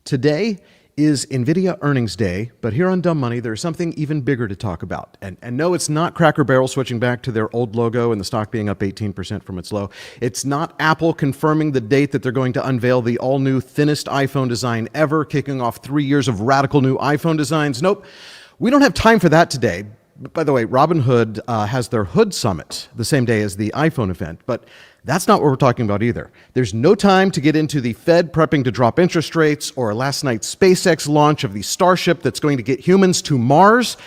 Today is Nvidia earnings day, but here on Dumb Money, there's something even bigger to talk about. And no, it's not Cracker Barrel switching back to their old logo and the stock being up 18% from its low. It's not Apple confirming the date that they're going to unveil the all-new thinnest iPhone design ever, kicking off 3 years of radical new iPhone designs. Nope, we don't have time for that today. By the way, Robinhood has their Hood Summit the same day as the iPhone event, but that's not what we're talking about either. There's no time to get into the Fed prepping to drop interest rates or last night's SpaceX launch of the Starship that's going to get humans to Mars.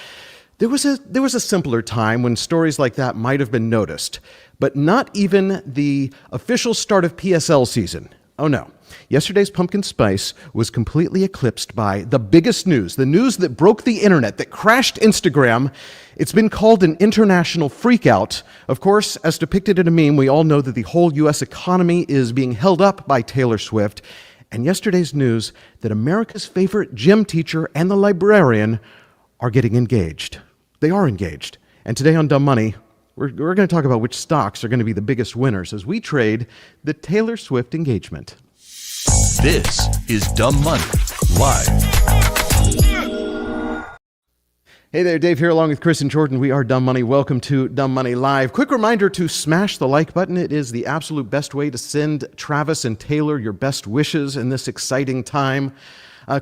There was a simpler time when stories like that might have been noticed, but not even the official start of PSL season. Oh no. Yesterday's pumpkin spice was completely eclipsed by the biggest news, the news that broke the internet, that crashed Instagram. It's been called an international freakout. Of course, as depicted in a meme, we all know that the whole U.S. economy is being held up by Taylor Swift. And yesterday's news that America's favorite gym teacher and the librarian are getting engaged. They are engaged. And today on Dumb Money, we're going to talk about which stocks are going to be the biggest winners as we trade the Taylor Swift engagement. This is Dumb Money Live. Hey there, Dave here along with Chris and Jordan. We are Dumb Money. Welcome to Dumb Money Live. Quick reminder to smash the like button. It is the absolute best way to send Travis and Taylor your best wishes in this exciting time.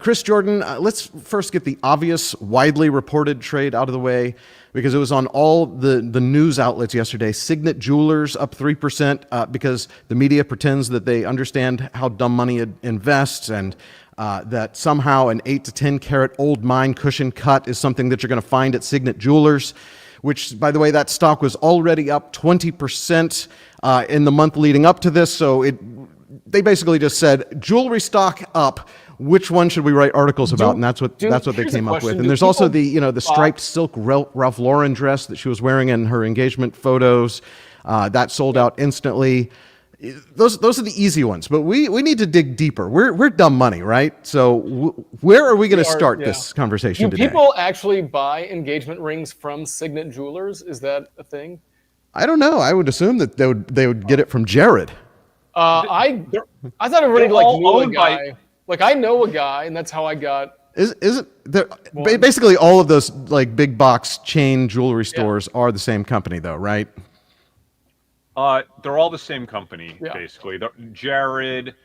Chris, Jordan, let's first get the obvious, widely reported trade out of the way because it was on all the news outlets yesterday. Signet Jewelers up 3% because the media pretends that they understand how Dumb Money invests and that somehow an 8 to 10 carat old mine cushion cut is something that you're going to find at Signet Jewelers, which, by the way, that stock was already up 20% in the month leading up to this. So they basically just said, jewelry stock up. Which one should we write articles about? And that's what they came up with. And there's also the striped silk Ralph Lauren dress that she was wearing in her engagement photos. That sold out instantly. Those are the easy ones, but we need to dig deeper. We're Dumb Money, right? So where are we going to start this conversation today? Do people actually buy engagement rings from Signet Jewelers? Is that a thing? I don't know. I would assume that they would get it from Jared. I thought everybody knew a guy. I know a guy, and that's how I got. Is it there? Basically, all of those big box chain jewelry stores are the same company, though, right? They're all the same company, basically. Jared,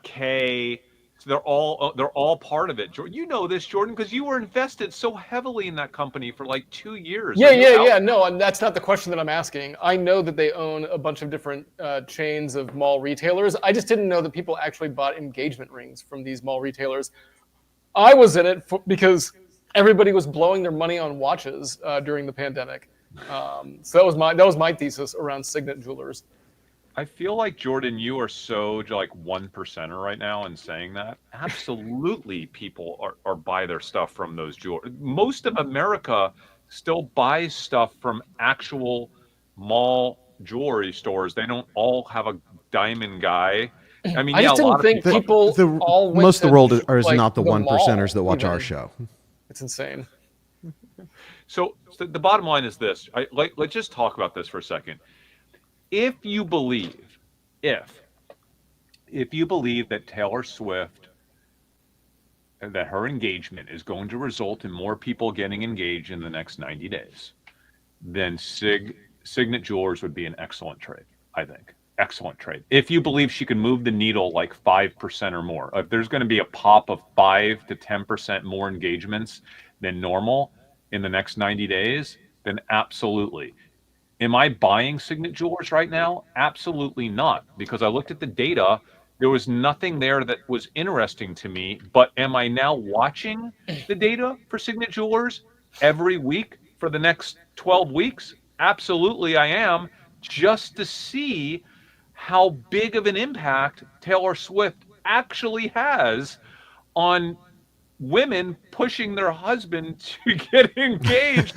Kay, they're all part of it. You know this, Jordan, because you were invested so heavily in that company for 2 years. Yeah. No, and that's not the question that I'm asking. I know that they own a bunch of different chains of mall retailers. I just didn't know that people actually bought engagement rings from these mall retailers. I was in it because everybody was blowing their money on watches during the pandemic. So that was my thesis around Signet Jewelers. I feel like, Jordan, you are so 1%er right now in saying that. Absolutely, people are buy their stuff from those jewelry. Most of America still buys stuff from actual mall jewelry stores. They don't all have a diamond guy. I mean, I just didn't think people all went most of the world is to, not the 1%ers mall, that watch our show. It's insane. So the bottom line is this. Let's just talk about this for a second. If you believe that Taylor Swift and that her engagement is going to result in more people getting engaged in the next 90 days, then Signet Jewelers would be an excellent trade, I think. Excellent trade. If you believe she can move the needle 5% or more, if there's going to be a pop of 5 to 10% more engagements than normal in the next 90 days, then absolutely. Am I buying Signet Jewelers right now? Absolutely not, because I looked at the data. There was nothing there that was interesting to me. But am I now watching the data for Signet Jewelers every week for the next 12 weeks? Absolutely, I am, just to see how big of an impact Taylor Swift actually has on women pushing their husband to get engaged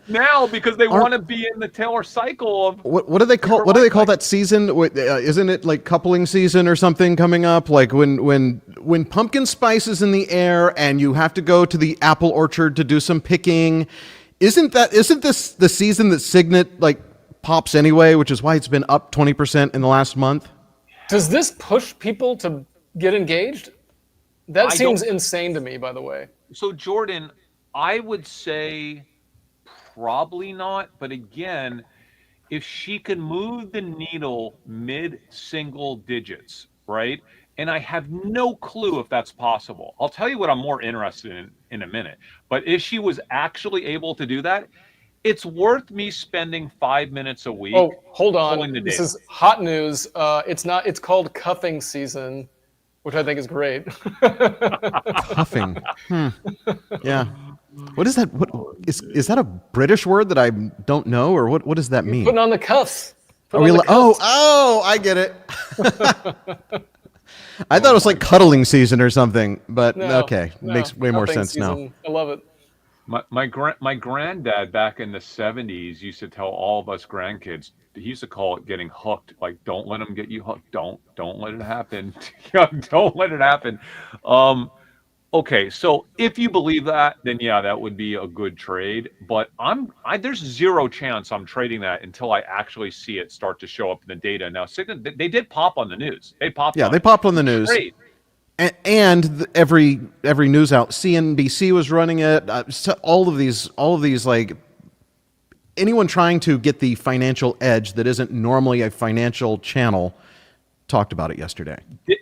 now because they want to be in the Taylor cycle of what do they call that season? Isn't it coupling season or something coming up? When pumpkin spice is in the air and you have to go to the apple orchard to do some picking. Isn't this the season that Signet pops anyway, which is why it's been up 20% in the last month? Does this push people to get engaged? That I seems don't. insane to me, by the way. So Jordan, I would say probably not. But again, if she can move the needle mid-single digits, right? And I have no clue if that's possible. I'll tell you what I'm more interested in a minute. But if she was actually able to do that, it's worth me spending 5 minutes a week Oh, hold on. pulling the This data. is hot news. It's not. It's called cuffing season, which I think is great. Cuffing. Yeah. What is that? What is that a British word that I don't know, or what does that mean? Putting on the cuffs. Put Are on we the oh, cuffs. oh, I get it. I thought it was like cuddling season or something, but No, okay, no, makes way more cuffing sense now. season. I love it. My granddad back in the 70s used to tell all of us grandkids, he used to call it getting hooked. Like, don't let them get you hooked. Don't let it happen. Yeah, don't let it happen. Okay, so if you believe that, then yeah, that would be a good trade. But there's zero chance I'm trading that until I actually see it start to show up in the data. Now, Signet, they did pop on the news. They popped. Yeah, on they it. popped on the news. Trade. Every news out, CNBC was running it. So all of these, like anyone trying to get the financial edge that isn't normally a financial channel talked about it yesterday.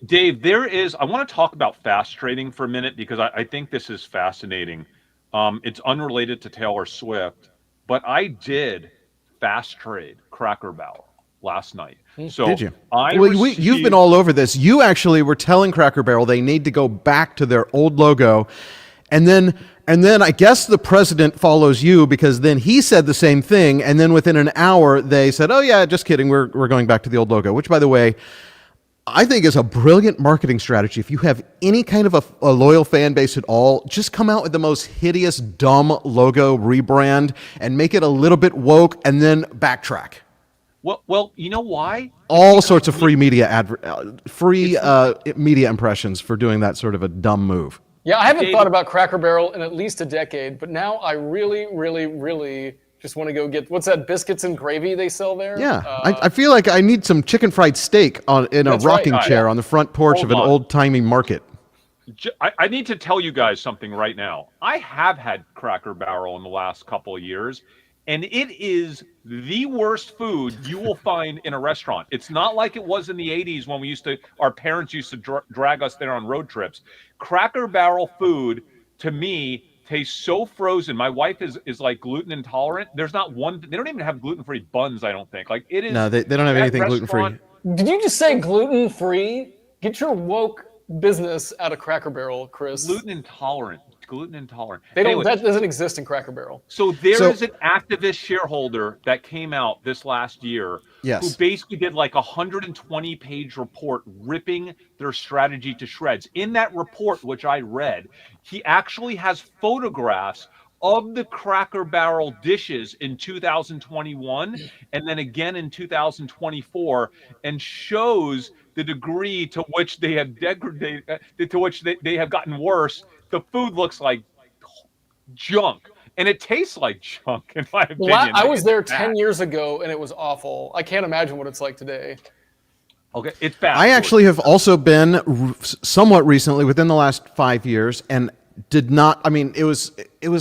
Dave, I want to talk about fast trading for a minute because I think this is fascinating. It's unrelated to Taylor Swift, but I did fast trade Cracker Barrel last night. So Did you? I Well, received, you've been all over this. You actually were telling Cracker Barrel they need to go back to their old logo, and then I guess the president follows you because then he said the same thing, and then within an hour they said, "Oh yeah, just kidding. We're going back to the old logo," which, by the way, I think is a brilliant marketing strategy. If you have any kind of a loyal fan base at all, just come out with the most hideous, dumb logo rebrand and make it a little bit woke and then backtrack. well, you know why? All sorts of free media media impressions for doing that sort of a dumb move. Yeah, I haven't David- thought about Cracker Barrel in at least a decade, but now I really, really, really just want to go get what's that biscuits and gravy they sell there? Yeah, I feel like I need some chicken fried steak in a That's right. rocking chair on the front porch Hold of an on. old-timey market. I need to tell you guys something right now. I have had Cracker Barrel in the last couple of years, and it is the worst food you will find in a restaurant. It's not like it was in the 80s when our parents used to drag us there on road trips. Cracker Barrel food, to me, tastes so frozen. My wife is like gluten intolerant. There's not one. They don't even have gluten-free buns, I don't think. Like it is. No, they don't have that anything gluten-free. restaurant- Did you just say gluten free? Get your woke business out of Cracker Barrel, Chris. Gluten intolerant. They don't. Anyway, That doesn't exist in Cracker Barrel. so there So- is an activist shareholder that came out this last year Yes. who basically did like a 120-page report ripping their strategy to shreds. In that report, which I read, he actually has photographs of the Cracker Barrel dishes in 2021 and then again in 2024 and shows the degree to which they have degraded, to which they have gotten worse. The food looks like junk, and it tastes like junk, in my opinion. I was there It's 10 bad. years ago, and it was awful. I can't imagine what it's like today. Okay, it's bad. I actually have also been somewhat recently, within the last 5 years, and did not. I mean, it was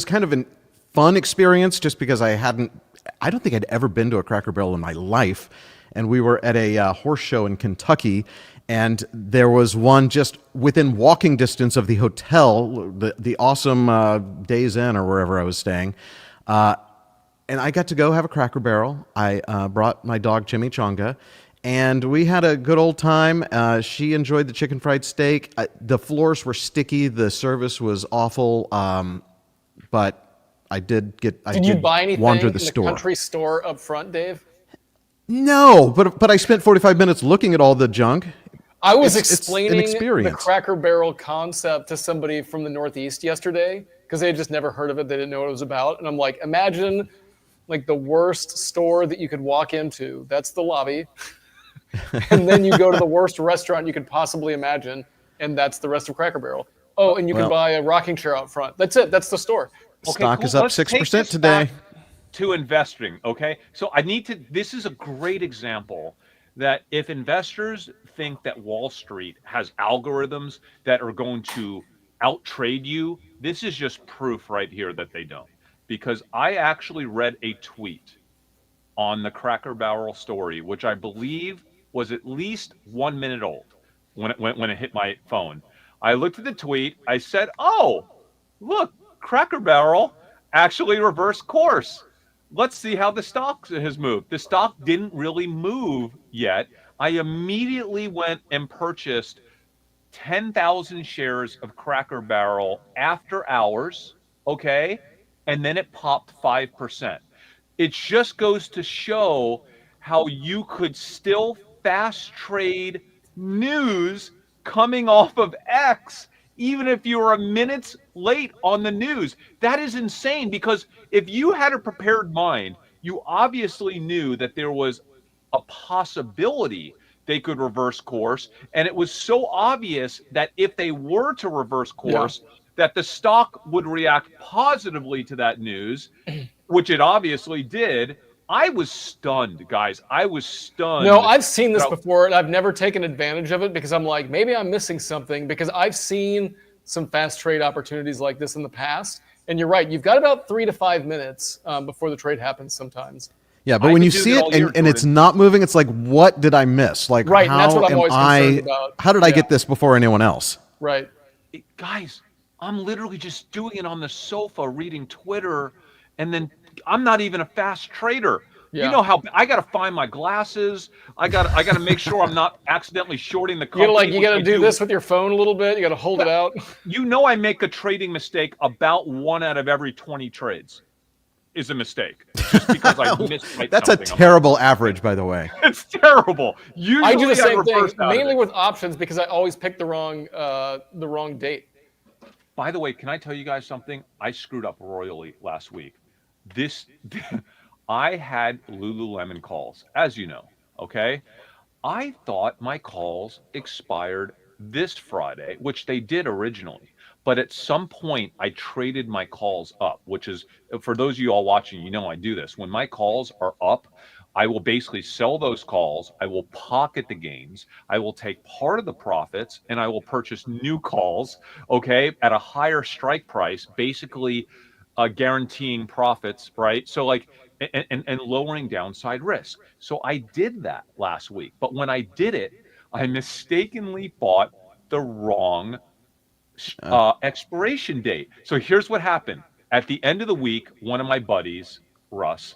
kind of a fun experience, just because I don't think I'd ever been to a Cracker Barrel in my life, and we were at a horse show in Kentucky, and there was one just within walking distance of the hotel, the awesome Days Inn or wherever I was staying. And I got to go have a Cracker Barrel. I brought my dog Chimichanga, and we had a good old time. She enjoyed the chicken fried steak. The floors were sticky. The service was awful. But I did Did you buy anything wander in the the store. country store up front, Dave? No, but I spent 45 minutes looking at all the junk. I was It's an explaining the experience. Cracker Barrel concept to somebody from the Northeast yesterday because they had just never heard of it. They didn't know what it was about. And I'm like, imagine like the worst store that you could walk into. That's the lobby. And then you go to the worst restaurant you could possibly imagine. And that's the rest of Cracker Barrel. Oh, and you can Well- buy a rocking chair out front. That's it. That's the store. Stock cool. is up Let's take 6% this today. back to investing. Okay, so this is a great example that if investors think that Wall Street has algorithms that are going to outtrade you, this is just proof right here that they don't. Because I actually read a tweet on the Cracker Barrel story, which I believe was at least 1 minute old when it hit my phone. I looked at the tweet. I said, "Oh, look, Cracker Barrel actually reversed course. Let's see how the stock has moved." The stock didn't really move yet. I immediately went and purchased 10,000 shares of Cracker Barrel after hours, okay? And then it popped 5%. It just goes to show how you could still fast trade news coming off of X, even if you were a minute late on the news. That is insane, because if you had a prepared mind, you obviously knew that there was a possibility they could reverse course. And it was so obvious that if they were to reverse course, that the stock would react positively to that news, which it obviously did. I was stunned, guys. I was stunned. No, I've seen this before, and I've never taken advantage of it because I'm like, maybe I'm missing something, because I've seen some fast trade opportunities like this in the past. And you're right, you've got about 3 to 5 minutes before the trade happens sometimes. Yeah, but when you see it and it's not moving, it's like, what did I miss? Like, right, how and that's what I'm always concerned about. How did I get this before anyone else? Right. Guys, I'm literally just doing it on the sofa, reading Twitter, and then I'm not even a fast trader. Yeah. You know how I got to find my glasses. I got to make sure I'm not accidentally shorting the company. You got to do this with your phone a little bit. You got to hold it out. You know, I make a trading mistake about 1 out of every 20 trades is a mistake, just because I missed. That's a terrible average, by the way. It's terrible. Usually I do the same thing, mainly with options, because I always pick the wrong date. By the way, can I tell you guys something? I screwed up royally last week. I had Lululemon calls, as you know, okay? I thought my calls expired this Friday, which they did originally. But at some point, I traded my calls up, which is, for those of you all watching, you know I do this. When my calls are up, I will basically sell those calls. I will pocket the gains. I will take part of the profits, and I will purchase new calls, okay, at a higher strike price, basically guaranteeing profits, right? So like, and lowering downside risk. So I did that last week. But when I did it, I mistakenly bought the wrong expiration date. So here's what happened. At the end of the week, one of my buddies, Russ,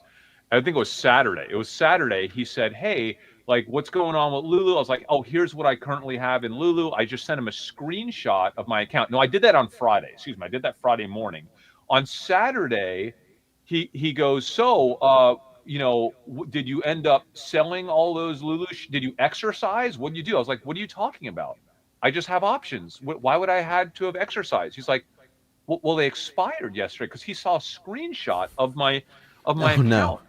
I think it was Saturday. It was Saturday. He said, "Hey, like, what's going on with Lulu?" I was like, "Oh, here's what I currently have in Lulu." I just sent him a screenshot of my account. No, I did that on Friday. Excuse me. I did that Friday morning. On Saturday, he goes, "So, did you end up selling all those Lulu? Did you exercise? What did you do?" I was like, "What are you talking about? I just have options. Why would I had to have exercised?" He's like, "Well, they expired yesterday," because he saw a screenshot of my account. No.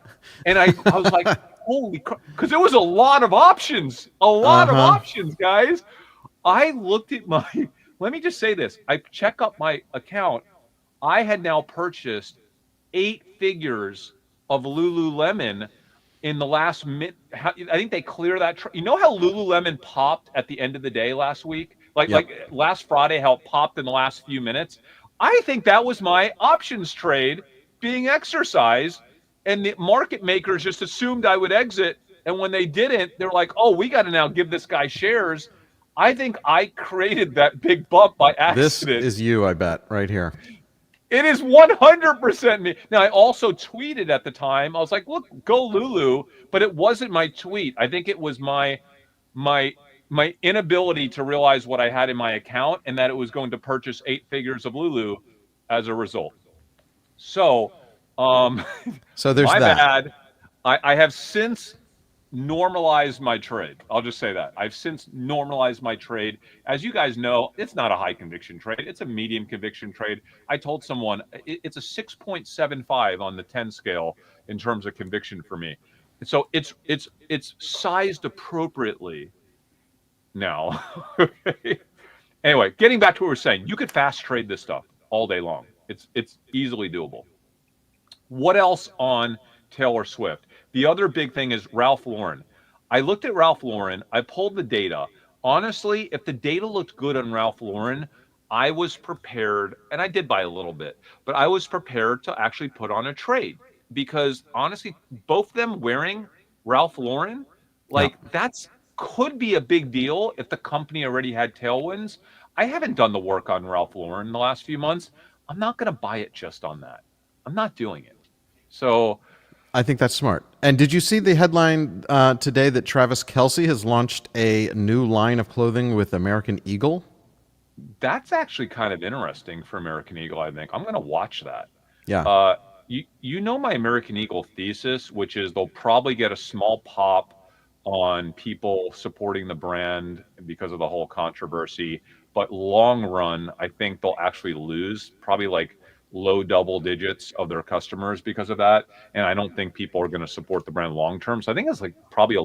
And I was like, "Holy crap!" Because there was a lot of options, of options, guys. I looked at my. Let me just say this: I check up my account. I had now purchased 8 figures of Lululemon in the last minute. I think they clear that. You know how Lululemon popped at the end of the day last week? Like last Friday, how it popped in the last few minutes? I think that was my options trade being exercised, and the market makers just assumed I would exit. And when they didn't, they're like, "Oh, we got to now give this guy shares." I think I created that big bump by accident. This is you, I bet, right here. It is 100% me. Now, I also tweeted at the time. I was like, "Look, go Lulu," but it wasn't my tweet. I think it was my inability to realize what I had in my account, and that it was going to purchase 8 figures of Lulu as a result. So, so there's my that. bad. I have since normalized my trade. I'll just say that. I've since normalized my trade. As you guys know, it's not a high conviction trade. It's a medium conviction trade. I told someone it's a 6.75 on the 10 scale in terms of conviction for me. So it's sized appropriately now. Okay. Anyway, getting back to what we're saying, you could fast trade this stuff all day long. It's easily doable. What else on Taylor Swift? The other big thing is Ralph Lauren. I looked at Ralph Lauren. I pulled the data. Honestly, if the data looked good on Ralph Lauren, I was prepared, and I did buy a little bit, but I was prepared to actually put on a trade because honestly, both them wearing Ralph Lauren, Yeah. like that's could be a big deal if the company already had tailwinds. I haven't done the work on Ralph Lauren in the last few months. I'm not going to buy it just on that. I'm not doing it. So I think that's smart. And did you see the headline today that Travis Kelce has launched a new line of clothing with American Eagle? that's actually kind of interesting for American Eagle, I think. I'm going to watch that. Yeah. You know my American Eagle thesis, which is they'll probably get a small pop on people supporting the brand because of the whole controversy, but long run, I think they'll actually lose probably like low double digits of their customers because of that. And I don't think people are going to support the brand long term. So I think it's like probably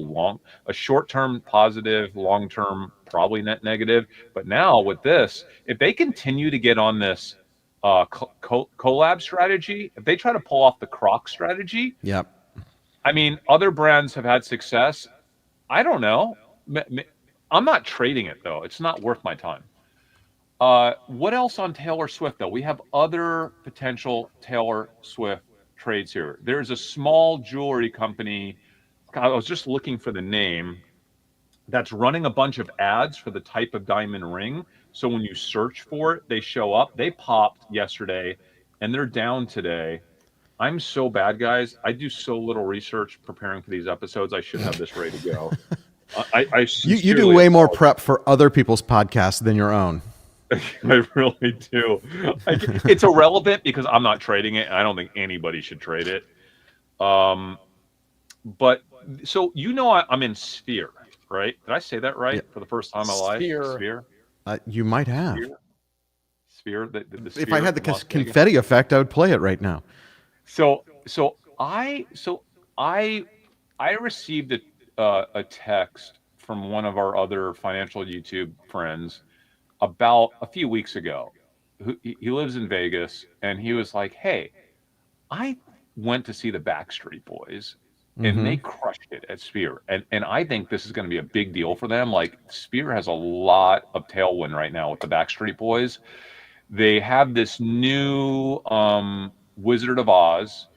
a short term positive, long term probably net negative. But now with this, if they continue to get on this collab strategy, if they try to pull off the Croc strategy, Yep. I mean, other brands have had success. I don't know. I'm not trading it though. It's not worth my time. What else on Taylor Swift though? We have other potential Taylor Swift trades here. There's a small jewelry company. I was just looking for the name that's running a bunch of ads for the type of diamond ring. So when you search for it, they show up. They popped yesterday and they're down today. I'm so bad, guys. I do so little research preparing for these episodes. I should have this ready to go. I You do way more prep for other people's podcasts than your own. I really do. It's irrelevant because I'm not trading it, and I don't think anybody should trade it. But so I'm in Sphere, right? Did I say that right for the first time in my life? Sphere. You might have. Sphere. The If I had the confetti effect, I would play it right now. So I received a text from one of our other financial YouTube friends about a few weeks ago. He lives in Vegas, and he was like, "Hey, I went to see the Backstreet Boys, and they crushed it at Sphere, and I think this is going to be a big deal for them. Like Sphere has a lot of tailwind right now with the Backstreet Boys. They have this new Wizard of Oz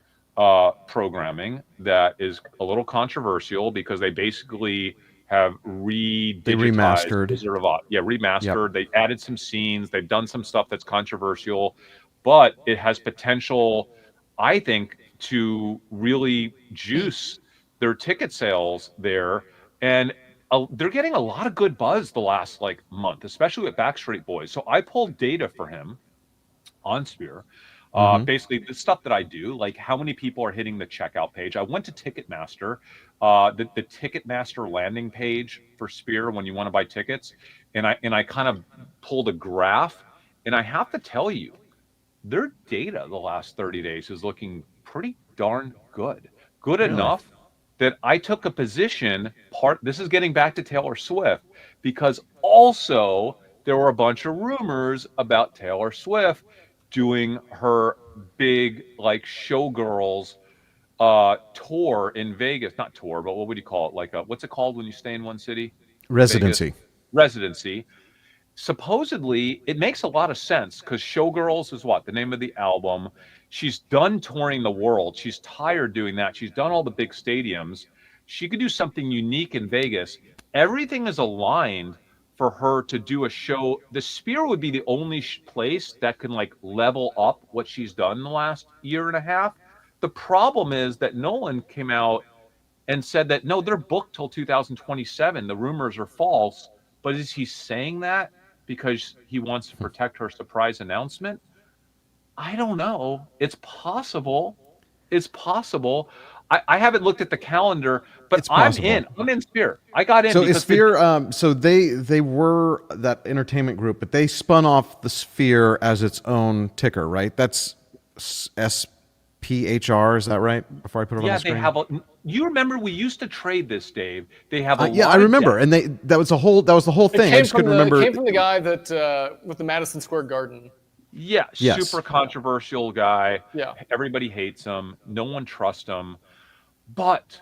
programming that is a little controversial because they basically have remastered Wizard of Oz. Yeah, remastered. Yep. They added some scenes. They've done some stuff that's controversial, but it has potential, I think, to really juice their ticket sales there. And they're getting a lot of good buzz the last month, especially with Backstreet Boys. So I pulled data for him on Sphere. Basically the stuff that I do, like how many people are hitting the checkout page. I went to Ticketmaster, the Ticketmaster landing page for Sphere when you want to buy tickets, and I kind of pulled a graph, and I have to tell you, their data the last 30 days is looking pretty darn good. Good really? Enough that I took a position. This is getting back to Taylor Swift, because also there were a bunch of rumors about Taylor Swift doing her big showgirls tour in Vegas. Not tour, but what would you call it? What's it called when you stay in one city? Residency. Vegas. Residency. Supposedly, it makes a lot of sense because Showgirls is the name of the album. She's done touring the world. She's tired doing that. She's done all the big stadiums. She could do something unique in Vegas. Everything is aligned for her to do a show. The Sphere would be the only place that can level up what she's done in the last year and a half. The problem is that Nolan came out and said that no, they're booked till 2027. The rumors are false. But is he saying that because he wants to protect her surprise announcement? I don't know. It's possible. It's possible. I haven't looked at the calendar, but I'm in. I'm in Sphere. I got in. So is Sphere? So they were that entertainment group, but they spun off the Sphere as its own ticker, right? That's SPHR. Is that right? Before I put it on the screen. Yeah, they have. You remember we used to trade this, Dave. They have a. Yeah, I remember, and that was the whole thing. I just couldn't remember. It came from the guy that with the Madison Square Garden. Yeah, yes. Super controversial guy. Yeah, everybody hates him. No one trusts him. But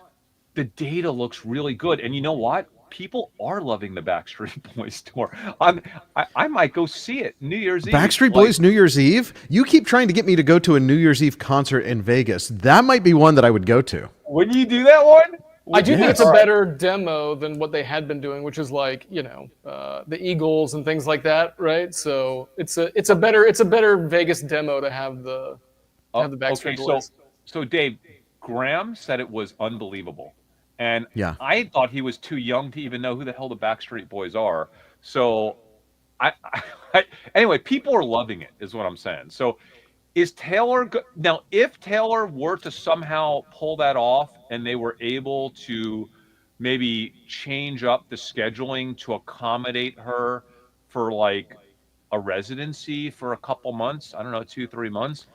the data looks really good. And you know what? People are loving the Backstreet Boys tour. I might go see it New Year's Eve. Backstreet Boys New Year's Eve? You keep trying to get me to go to a New Year's Eve concert in Vegas. That might be one that I would go to. Would you do that one? I do think it's a All right. better demo than what they had been doing, which is like, the Eagles and things like that, right? So it's a better Vegas demo to have the Backstreet Boys. So Dave, Graham said it was unbelievable, and Yeah. I thought he was too young to even know who the hell the Backstreet Boys are. So, anyway, people are loving it, is what I'm saying. So, is Taylor now? If Taylor were to somehow pull that off, and they were able to maybe change up the scheduling to accommodate her for like a residency for a couple months, I don't know, 2-3 months,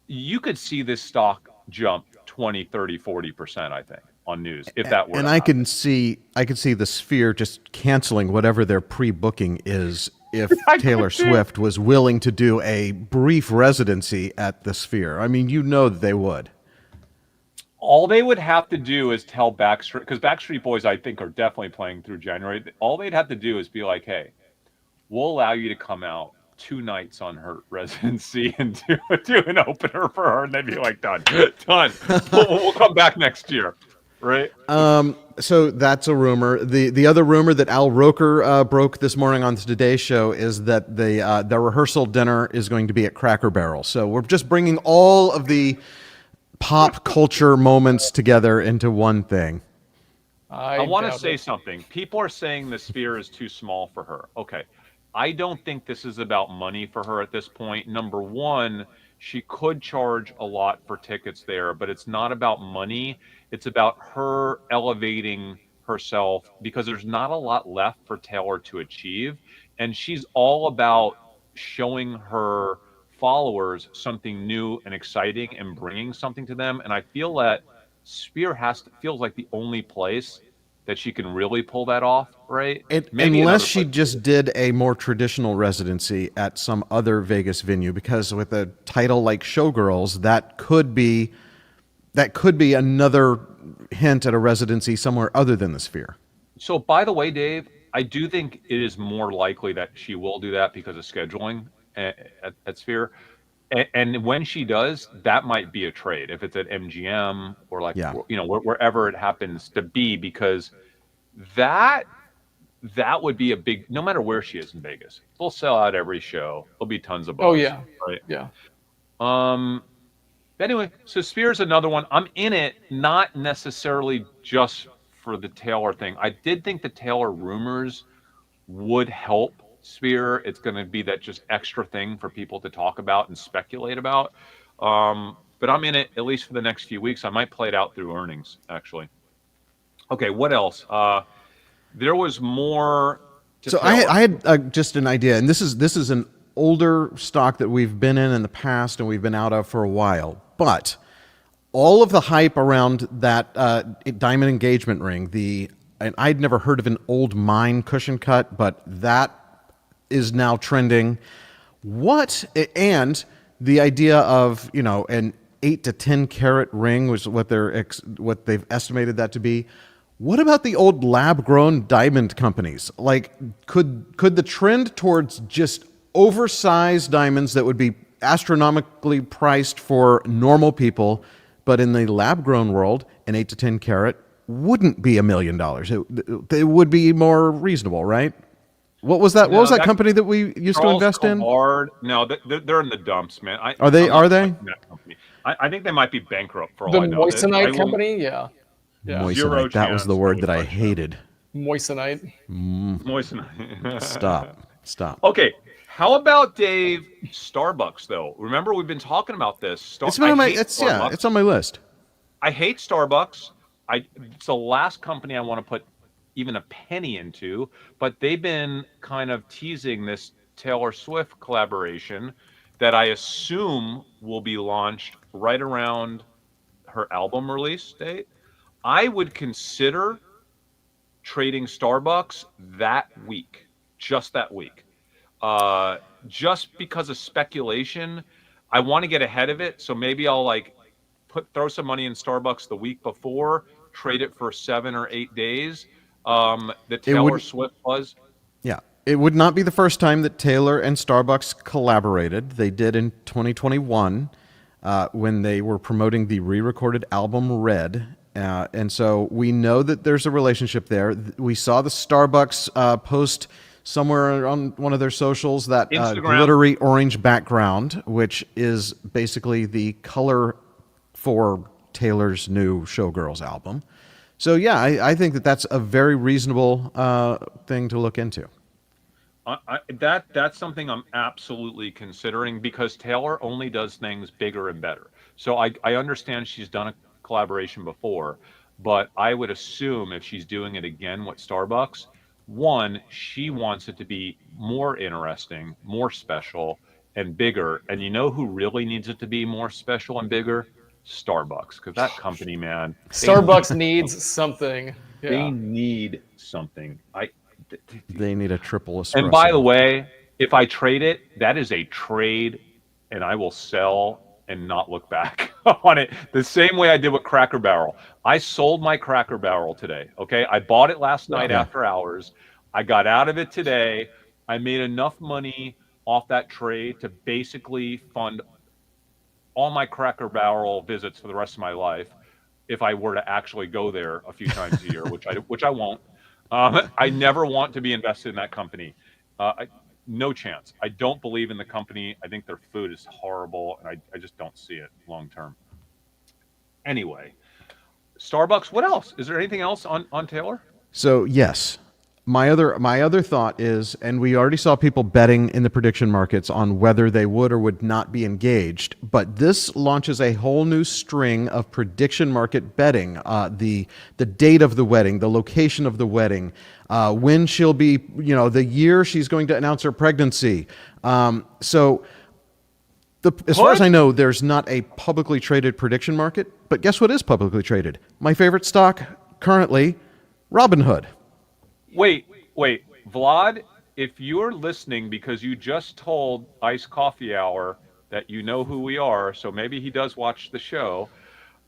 you could see this stock jump 20, 30, 40%, I think, on news if that were And to I happen. could see the Sphere just canceling whatever their pre-booking is if I Taylor could too. Swift was willing to do a brief residency at the Sphere. I mean, you know that they would. All they would have to do is tell Backstreet, because Backstreet Boys, I think, are definitely playing through January. All they'd have to do is be like, hey, we'll allow you to come out 2 nights on her residency and do an opener for her. And they'd be like, done. We'll come back next year. Right? So that's a rumor. The other rumor that Al Roker broke this morning on the Today Show is that the rehearsal dinner is going to be at Cracker Barrel. So we're just bringing all of the pop culture moments together into one thing. I want to doubt say it. something. People are saying the Sphere is too small for her. Okay. I don't think this is about money for her at this point. Number one, she could charge a lot for tickets there, but it's not about money. It's about her elevating herself because there's not a lot left for Taylor to achieve. And she's all about showing her followers something new and exciting and bringing something to them. And I feel that Sphere feels like the only place that she can really pull that off, right? Maybe Unless another she place. just did a more traditional residency at some other Vegas venue, because with a title like Showgirls, that could be another hint at a residency somewhere other than the Sphere. So, by the way, Dave, I do think it is more likely that she will do that because of scheduling at Sphere. And when she does, that might be a trade if it's at MGM or like, Yeah. wherever it happens to be, because that would be a big, no matter where she is in Vegas, they'll sell out every show. There'll be tons of buzz. Oh yeah, Right. yeah. Anyway, so Sphere's another one. I'm in it, not necessarily just for the Taylor thing. I did think the Taylor rumors would help Sphere. It's going to be that just extra thing for people to talk about and speculate about. But I'm in it at least for the next few weeks. I might play it out through earnings, actually. Okay, what else? There was more. So I had just an idea, and this is an older stock that we've been in the past and we've been out of for a while. But all of the hype around that diamond engagement ring, and I'd never heard of an old mine cushion cut, but that is now trending. And the idea of an 8 to 10 carat ring, which is what they've estimated that to be. What about the old lab-grown diamond companies? Like, could the trend towards just oversized diamonds that would be astronomically priced for normal people, but in the lab-grown world, an 8 to 10 carat wouldn't be $1 million? It would be more reasonable, right? What was that? No, What was that that- company that we used to invest in? No, they're in the dumps, man. Are they? I'm not Are they? liking that company. I think they might be bankrupt for all The I know. I moissanite will- company, yeah. Zero Moissanite. That was chance the word they that would I touch that. hated. Moissanite. Moissanite. Stop. Okay, how about Dave? Starbucks, though. Remember, we've been talking about this. It's on my. Starbucks. It's on my list. I hate Starbucks. It's the last company I want to put even a penny into, but they've been kind of teasing this Taylor Swift collaboration that I assume will be launched right around her album release date. I would consider trading Starbucks that week, just that week. Just because of speculation, I want to get ahead of it. So maybe I'll throw some money in Starbucks the week before, trade it for 7 or 8 days. The It Taylor would- Swift was. Yeah. It would not be the first time that Taylor and Starbucks collaborated. They did in 2021 when they were promoting the re-recorded album Red. And so we know that there's a relationship there. We saw the Starbucks post somewhere on one of their socials that Instagram. glittery orange background, which is basically the color for Taylor's new Showgirls album. So yeah, I think that that's a very reasonable thing to look into. That's something I'm absolutely considering, because Taylor only does things bigger and better. So I understand she's done a collaboration before, but I would assume if she's doing it again with Starbucks, one, she wants it to be more interesting, more special, and bigger. And you know who really needs it to be more special and bigger? Starbucks, because that company, man, Starbucks needs something. they Yeah. need something. They need a triple espresso. And by the way, if I trade it, that is a trade, and I will sell and not look back on it. The same way I did with Cracker Barrel. I sold my Cracker Barrel today. Okay, I bought it last night after hours. I got out of it today. I made enough money off that trade to basically fund all my Cracker Barrel visits for the rest of my life, if I were to actually go there a few times a year, which I won't. I never want to be invested in that company. No chance. I don't believe in the company. I think their food is horrible, and I just don't see it long term. Anyway, Starbucks. What else? Is there anything else on Taylor? So yes, my other thought is, and we already saw people betting in the prediction markets on whether they would or would not be engaged, but this launches a whole new string of prediction market betting. The date of the wedding, the location of the wedding, when she'll be, the year she's going to announce her pregnancy. So as far as I know, there's not a publicly traded prediction market, but guess what is publicly traded? My favorite stock currently, Robinhood. Wait, Vlad, if you're listening because you just told Ice Coffee Hour that you know who we are, so maybe he does watch the show.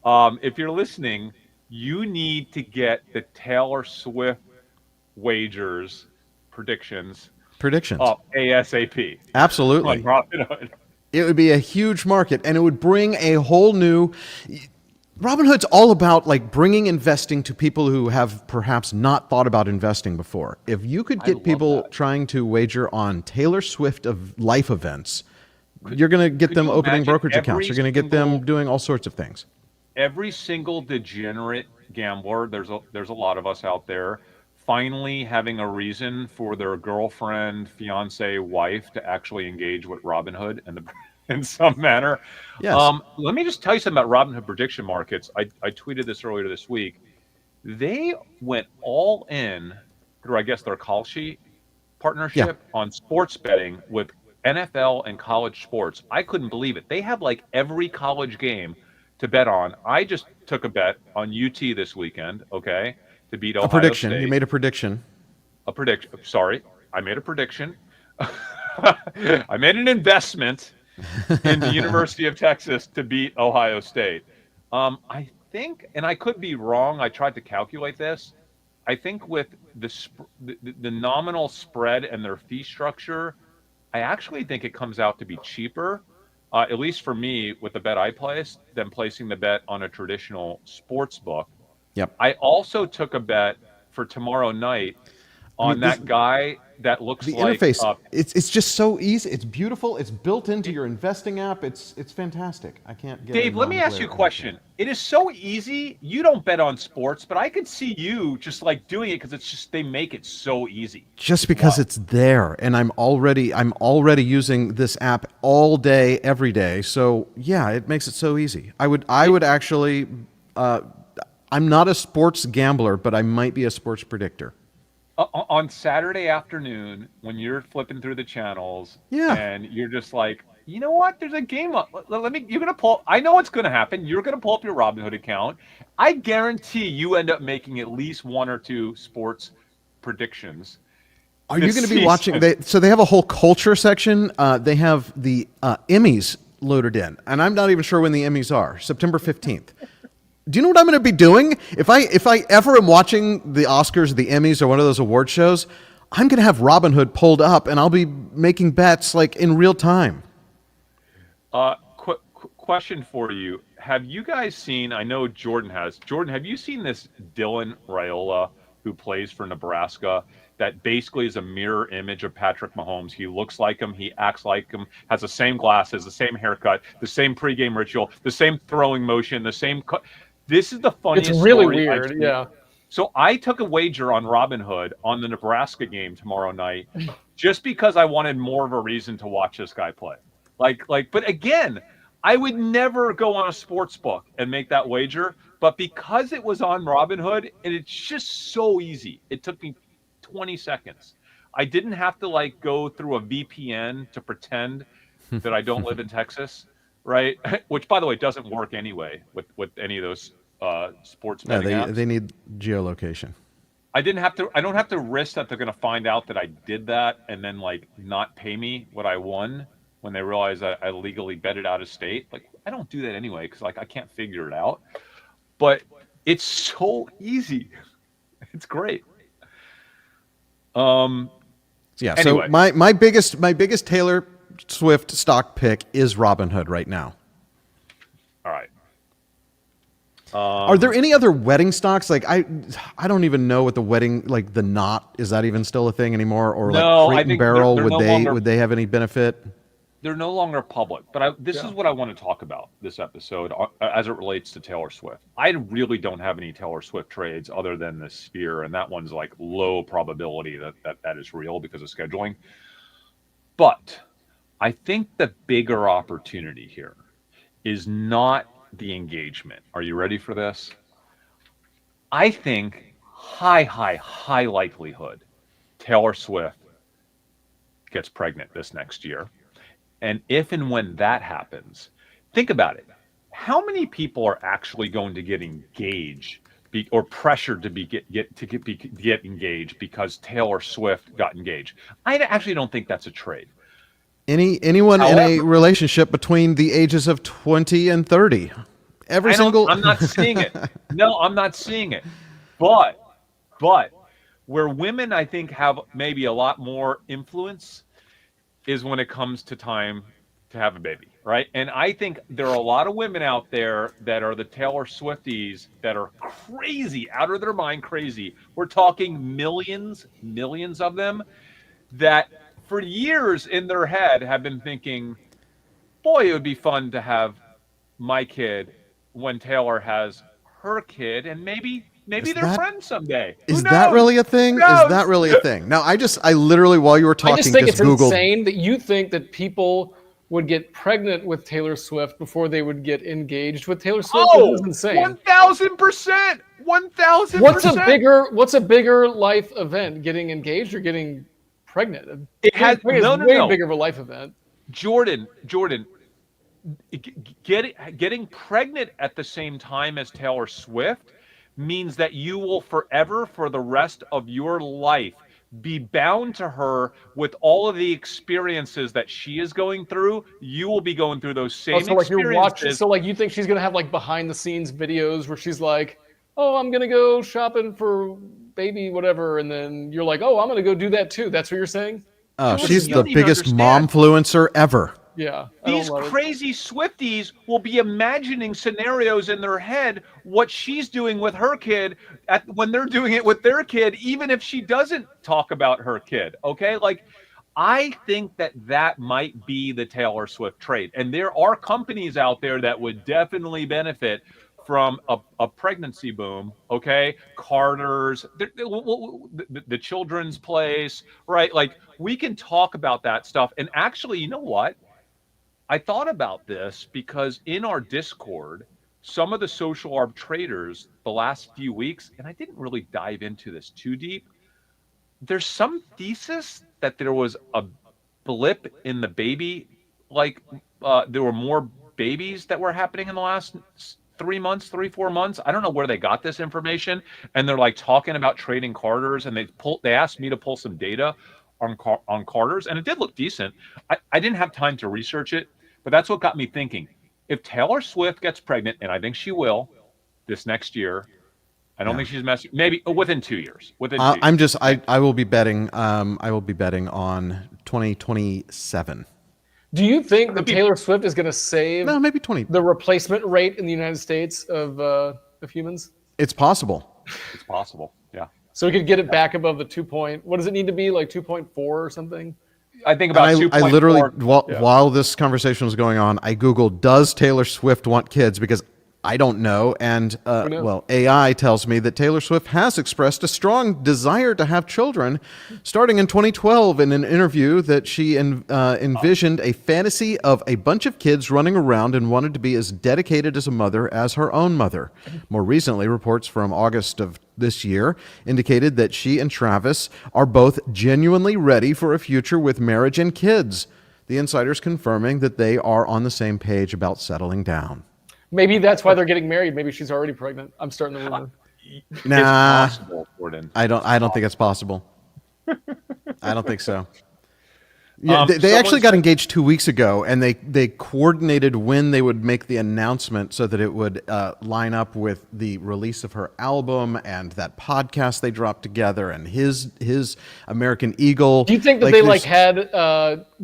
If you're listening, you need to get the Taylor Swift wagers predictions up ASAP. Absolutely. On Robinhood. It would be a huge market, and it would bring a whole new... Robinhood's all about like bringing investing to people who have perhaps not thought about investing before. If you could get people trying to wager on Taylor Swift of life events, you're going to get them opening brokerage accounts. You're going to get them doing all sorts of things. Every single degenerate gambler, there's a lot of us out there, finally having a reason for their girlfriend, fiance, wife to actually engage with Robinhood in some manner. Yes. Let me just tell you something about Robinhood prediction markets. I tweeted this earlier this week. They went all in through, I guess, their Kalshi partnership on sports betting with NFL and college sports. I couldn't believe it. They have like every college game to bet on. I just took a bet on UT this weekend, okay, to beat Ohio prediction. State. You made a prediction. Sorry, I made a prediction. I made an investment in the University of Texas to beat Ohio State. I think, and I could be wrong, I tried to calculate this. I think with the nominal spread and their fee structure, I actually think it comes out to be cheaper, at least for me, with the bet I placed, than placing the bet on a traditional sports book. Yep. I also took a bet for tomorrow night on that guy that looks The like interface, it's just so easy. It's beautiful. It's built into your investing app. It's fantastic. I can't get Dave, let me ask you a question. It is so easy. You don't bet on sports, but I could see you just like doing it because it's just they make it so easy. Just because it's there, and I'm already using this app all day, every day. So yeah, it makes it so easy. I would actually. I'm not a sports gambler, but I might be a sports predictor. On Saturday afternoon, when you're flipping through the channels, and you're just like, you know what? There's a game up. You're gonna pull. I know what's gonna happen. You're gonna pull up your Robinhood account. I guarantee you end up making at least one or two sports predictions. Are you going to be watching? So they have a whole culture section. They have the Emmys loaded in, and I'm not even sure when the Emmys are. September 15th. Do you know what I'm going to be doing if I ever am watching the Oscars, or the Emmys, or one of those award shows? I'm going to have Robinhood pulled up, and I'll be making bets like in real time. Question for you. Have you guys seen, I know Jordan has, Jordan, have you seen this Dylan Raiola who plays for Nebraska that basically is a mirror image of Patrick Mahomes? He looks like him. He acts like him, has the same glasses, the same haircut, the same pregame ritual, the same throwing motion, the same. This is the funniest It's really story I've weird. seen. Yeah. So I took a wager on Robinhood on the Nebraska game tomorrow night just because I wanted more of a reason to watch this guy play. But again, I would never go on a sports book and make that wager, but because it was on Robinhood and it's just so easy, it took me 20 seconds. I didn't have to like go through a VPN to pretend that I don't live in Texas, right? Which, by the way, doesn't work anyway with any of those sports Yeah, betting apps. they need geolocation. I don't have to risk that they're going to find out that I did that and then like not pay me what I won when they realize I legally betted out of state. Like, I don't do that anyway because like I can't figure it out. But it's so easy. It's great. Yeah. Anyway. So my biggest Taylor Swift stock pick is Robinhood right now. All right. Are there any other wedding stocks? Like I don't even know what the wedding, like the knot, is that even still a thing anymore? Or No, like I Crate and think Barrel, they're would no they longer- would they have any benefit? They're no longer public, but this is what I want to talk about this episode as it relates to Taylor Swift. I really don't have any Taylor Swift trades other than the Sphere, and that one's like low probability that is real because of scheduling. But I think the bigger opportunity here is not the engagement. Are you ready for this? I think high likelihood Taylor Swift gets pregnant this next year. And if and when that happens, think about it. How many people are actually going to get engaged or pressured to get engaged because Taylor Swift got engaged? I actually don't think that's a trade. Anyone in a However- relationship between the ages of 20 and 30? I'm not seeing it. No, I'm not seeing it. But where women, I think, have maybe a lot more influence is when it comes to time to have a baby, right? And I think there are a lot of women out there that are the Taylor Swifties that are crazy, out of their mind crazy. We're talking millions of them that for years in their head have been thinking, boy, it would be fun to have my kid when Taylor has her kid, and maybe they're friends someday. Is that really a thing? Is that really a thing? Now, I literally, while you were talking, I just think it's Googled. insane that you think that people would get pregnant with Taylor Swift before they would get engaged with Taylor Swift. Oh, This is insane. 1,000%. 1,000%. What's a bigger life event? Getting engaged or getting pregnant? It has way bigger of a life event. Jordan, getting pregnant at the same time as Taylor Swift means that you will forever, for the rest of your life, be bound to her with all of the experiences that she is going through. You will be going through those same So like you're watching. experiences. So like you think she's gonna have like behind the scenes videos where she's like, "Oh, I'm gonna go shopping for baby whatever," and then you're like, "Oh, I'm gonna go do that too." That's what you're saying? Oh, Jordan, she's you the don't even biggest understand. momfluencer ever. Yeah. These crazy Swifties will be imagining scenarios in their head, what she's doing with her kid when they're doing it with their kid, even if she doesn't talk about her kid. Okay. Like, I think that might be the Taylor Swift trade. And there are companies out there that would definitely benefit from a pregnancy boom. Okay. Carter's, the children's place, right? Like, we can talk about that stuff. And actually, you know what? I thought about this because in our Discord, some of the social arb traders the last few weeks, and I didn't really dive into this too deep, there's some thesis that there was a blip in the baby, like there were more babies that were happening in the last 4 months. I don't know where they got this information, and they're like talking about trading Carters, and they asked me to pull some data on Carters, and it did look decent. I didn't have time to research it, but that's what got me thinking. If Taylor Swift gets pregnant, and I think she will, this next year. I don't think she's messing. Maybe within 2 years. Within 2 years. I'm just I will be betting on 2027. Do you think that Taylor Swift is going to save No, maybe 20. the replacement rate in the United States of humans? It's possible. It's possible. Yeah. So we could get it back above the 2 point. What does it need to be, like 2.4 or something? I think about 2.4. I literally while this conversation was going on, I googled, does Taylor Swift want kids, because I don't know. And, well, AI tells me that Taylor Swift has expressed a strong desire to have children starting in 2012 in an interview that she envisioned a fantasy of a bunch of kids running around and wanted to be as dedicated as a mother as her own mother. More recently, reports from August of this year indicated that she and Travis are both genuinely ready for a future with marriage and kids. The insiders confirming that they are on the same page about settling down. Maybe that's why they're getting married. Maybe she's already pregnant. I'm starting to rumor. Nah, it's possible, Gordon. I don't think it's possible. I don't think so. Yeah, they actually got engaged 2 weeks ago, and they coordinated when they would make the announcement so that it would line up with the release of her album and that podcast they dropped together and his American Eagle. Do you think that do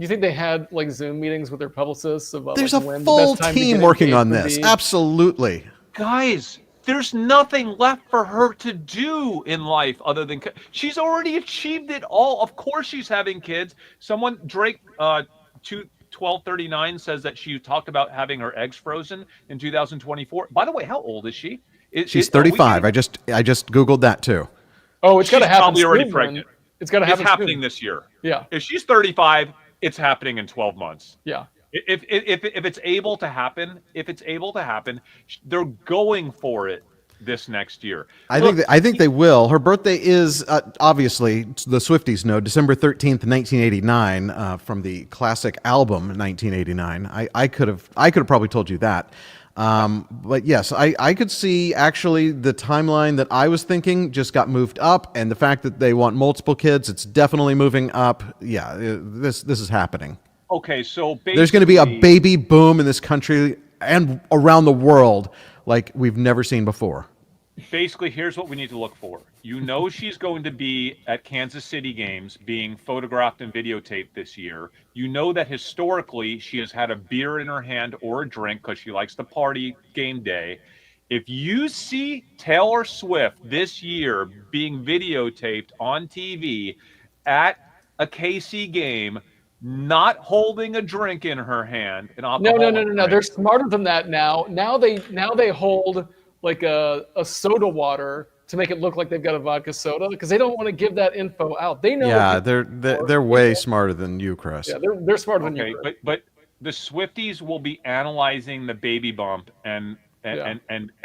you think they had like Zoom meetings with their publicists about there's like, a when full the best time to team get working on engaged this? would be? Absolutely. Guys, there's nothing left for her to do in life other than she's already achieved it all. Of course she's having kids. Drake 1239 says that she talked about having her eggs frozen in 2024. By the way, how old is she? She's 35. I just googled that too. Oh, it's got to happen. Probably already soon, pregnant. then. It's got to happen. It's happening soon. this year. Yeah. If she's 35, it's happening in 12 months. Yeah. If it's able to happen, they're going for it this next year. I think they will. Her birthday is obviously, the Swifties know, December 13th, 1989, from the classic album 1989. I could have probably told you that. But yes, I could see actually the timeline that I was thinking just got moved up, and the fact that they want multiple kids, it's definitely moving up. Yeah, this is happening. Okay, so basically, there's going to be a baby boom in this country and around the world like we've never seen before. Basically, here's what we need to look for. You know she's going to be at Kansas City games being photographed and videotaped this year. You know that historically she has had a beer in her hand or a drink because she likes to party game day. If you see Taylor Swift this year being videotaped on TV at a KC game, not holding a drink in her hand, No. They're smarter than that now. Now they hold like a soda water to make it look like they've got a vodka soda because they don't want to give that info out. They know. Yeah, they're way smarter than you, Chris. Yeah, they're smarter than you. Okay, but the Swifties will be analyzing the baby bump and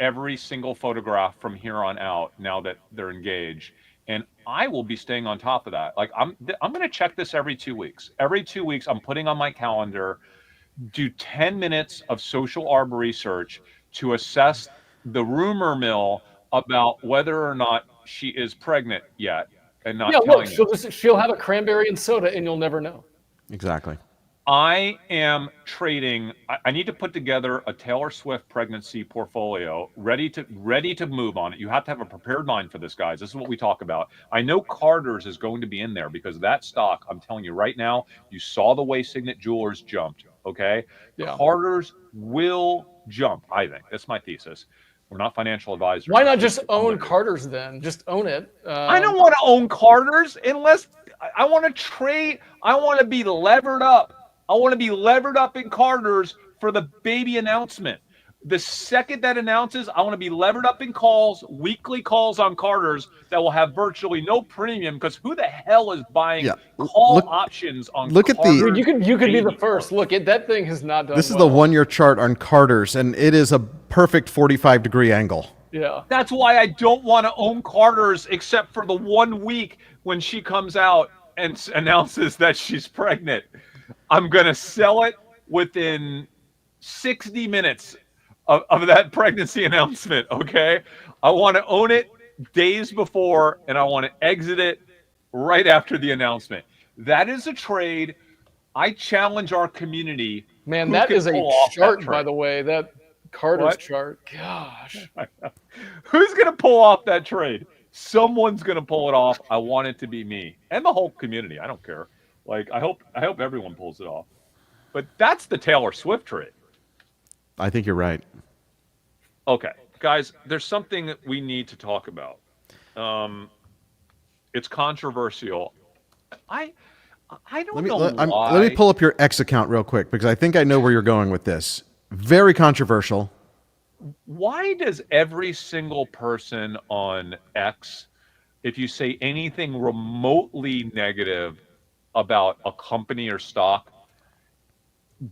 every single photograph from here on out now that they're engaged. And I will be staying on top of that. Like I'm going to check this every 2 weeks. Every 2 weeks, I'm putting on my calendar, do 10 minutes of social arb research to assess the rumor mill about whether or not she is pregnant yet, and not telling you. She'll have a cranberry and soda, and you'll never know. Exactly. I am trading. I need to put together a Taylor Swift pregnancy portfolio ready to move on it. You have to have a prepared mind for this, guys. This is what we talk about. I know Carter's is going to be in there because that stock, I'm telling you right now, you saw the way Signet Jewelers jumped, okay? Yeah. Carter's will jump, I think. That's my thesis. We're not financial advisors. Why not just own Carter's then? Just own it. I don't want to own Carter's unless I want to trade. I want to be levered up. I want to be levered up in Carter's for the baby announcement. The second that announces, I want to be levered up in calls, weekly calls on Carter's that will have virtually no premium because who the hell is buying options on Carter's? You could be the first. Look, that thing has not done This is the 1 year chart on Carter's, and it is a perfect 45-degree angle. Yeah. That's why I don't want to own Carter's except for the 1 week when she comes out and announces that she's pregnant. I'm going to sell it within 60 minutes of that pregnancy announcement, okay? I want to own it days before, and I want to exit it right after the announcement. That is a trade. I challenge our community. Man, that is a chart, by the way. That Carter's What? chart. Gosh. Who's going to pull off that trade? Someone's going to pull it off. I want it to be me and the whole community. I don't care. Like I hope everyone pulls it off. But that's the Taylor Swift trade. I think you're right. Okay, guys, there's something that we need to talk about. It's controversial. I don't know why. Let me pull up your X account real quick because I think I know where you're going with this. Very controversial. Why does every single person on X, if you say anything remotely negative about a company or stock,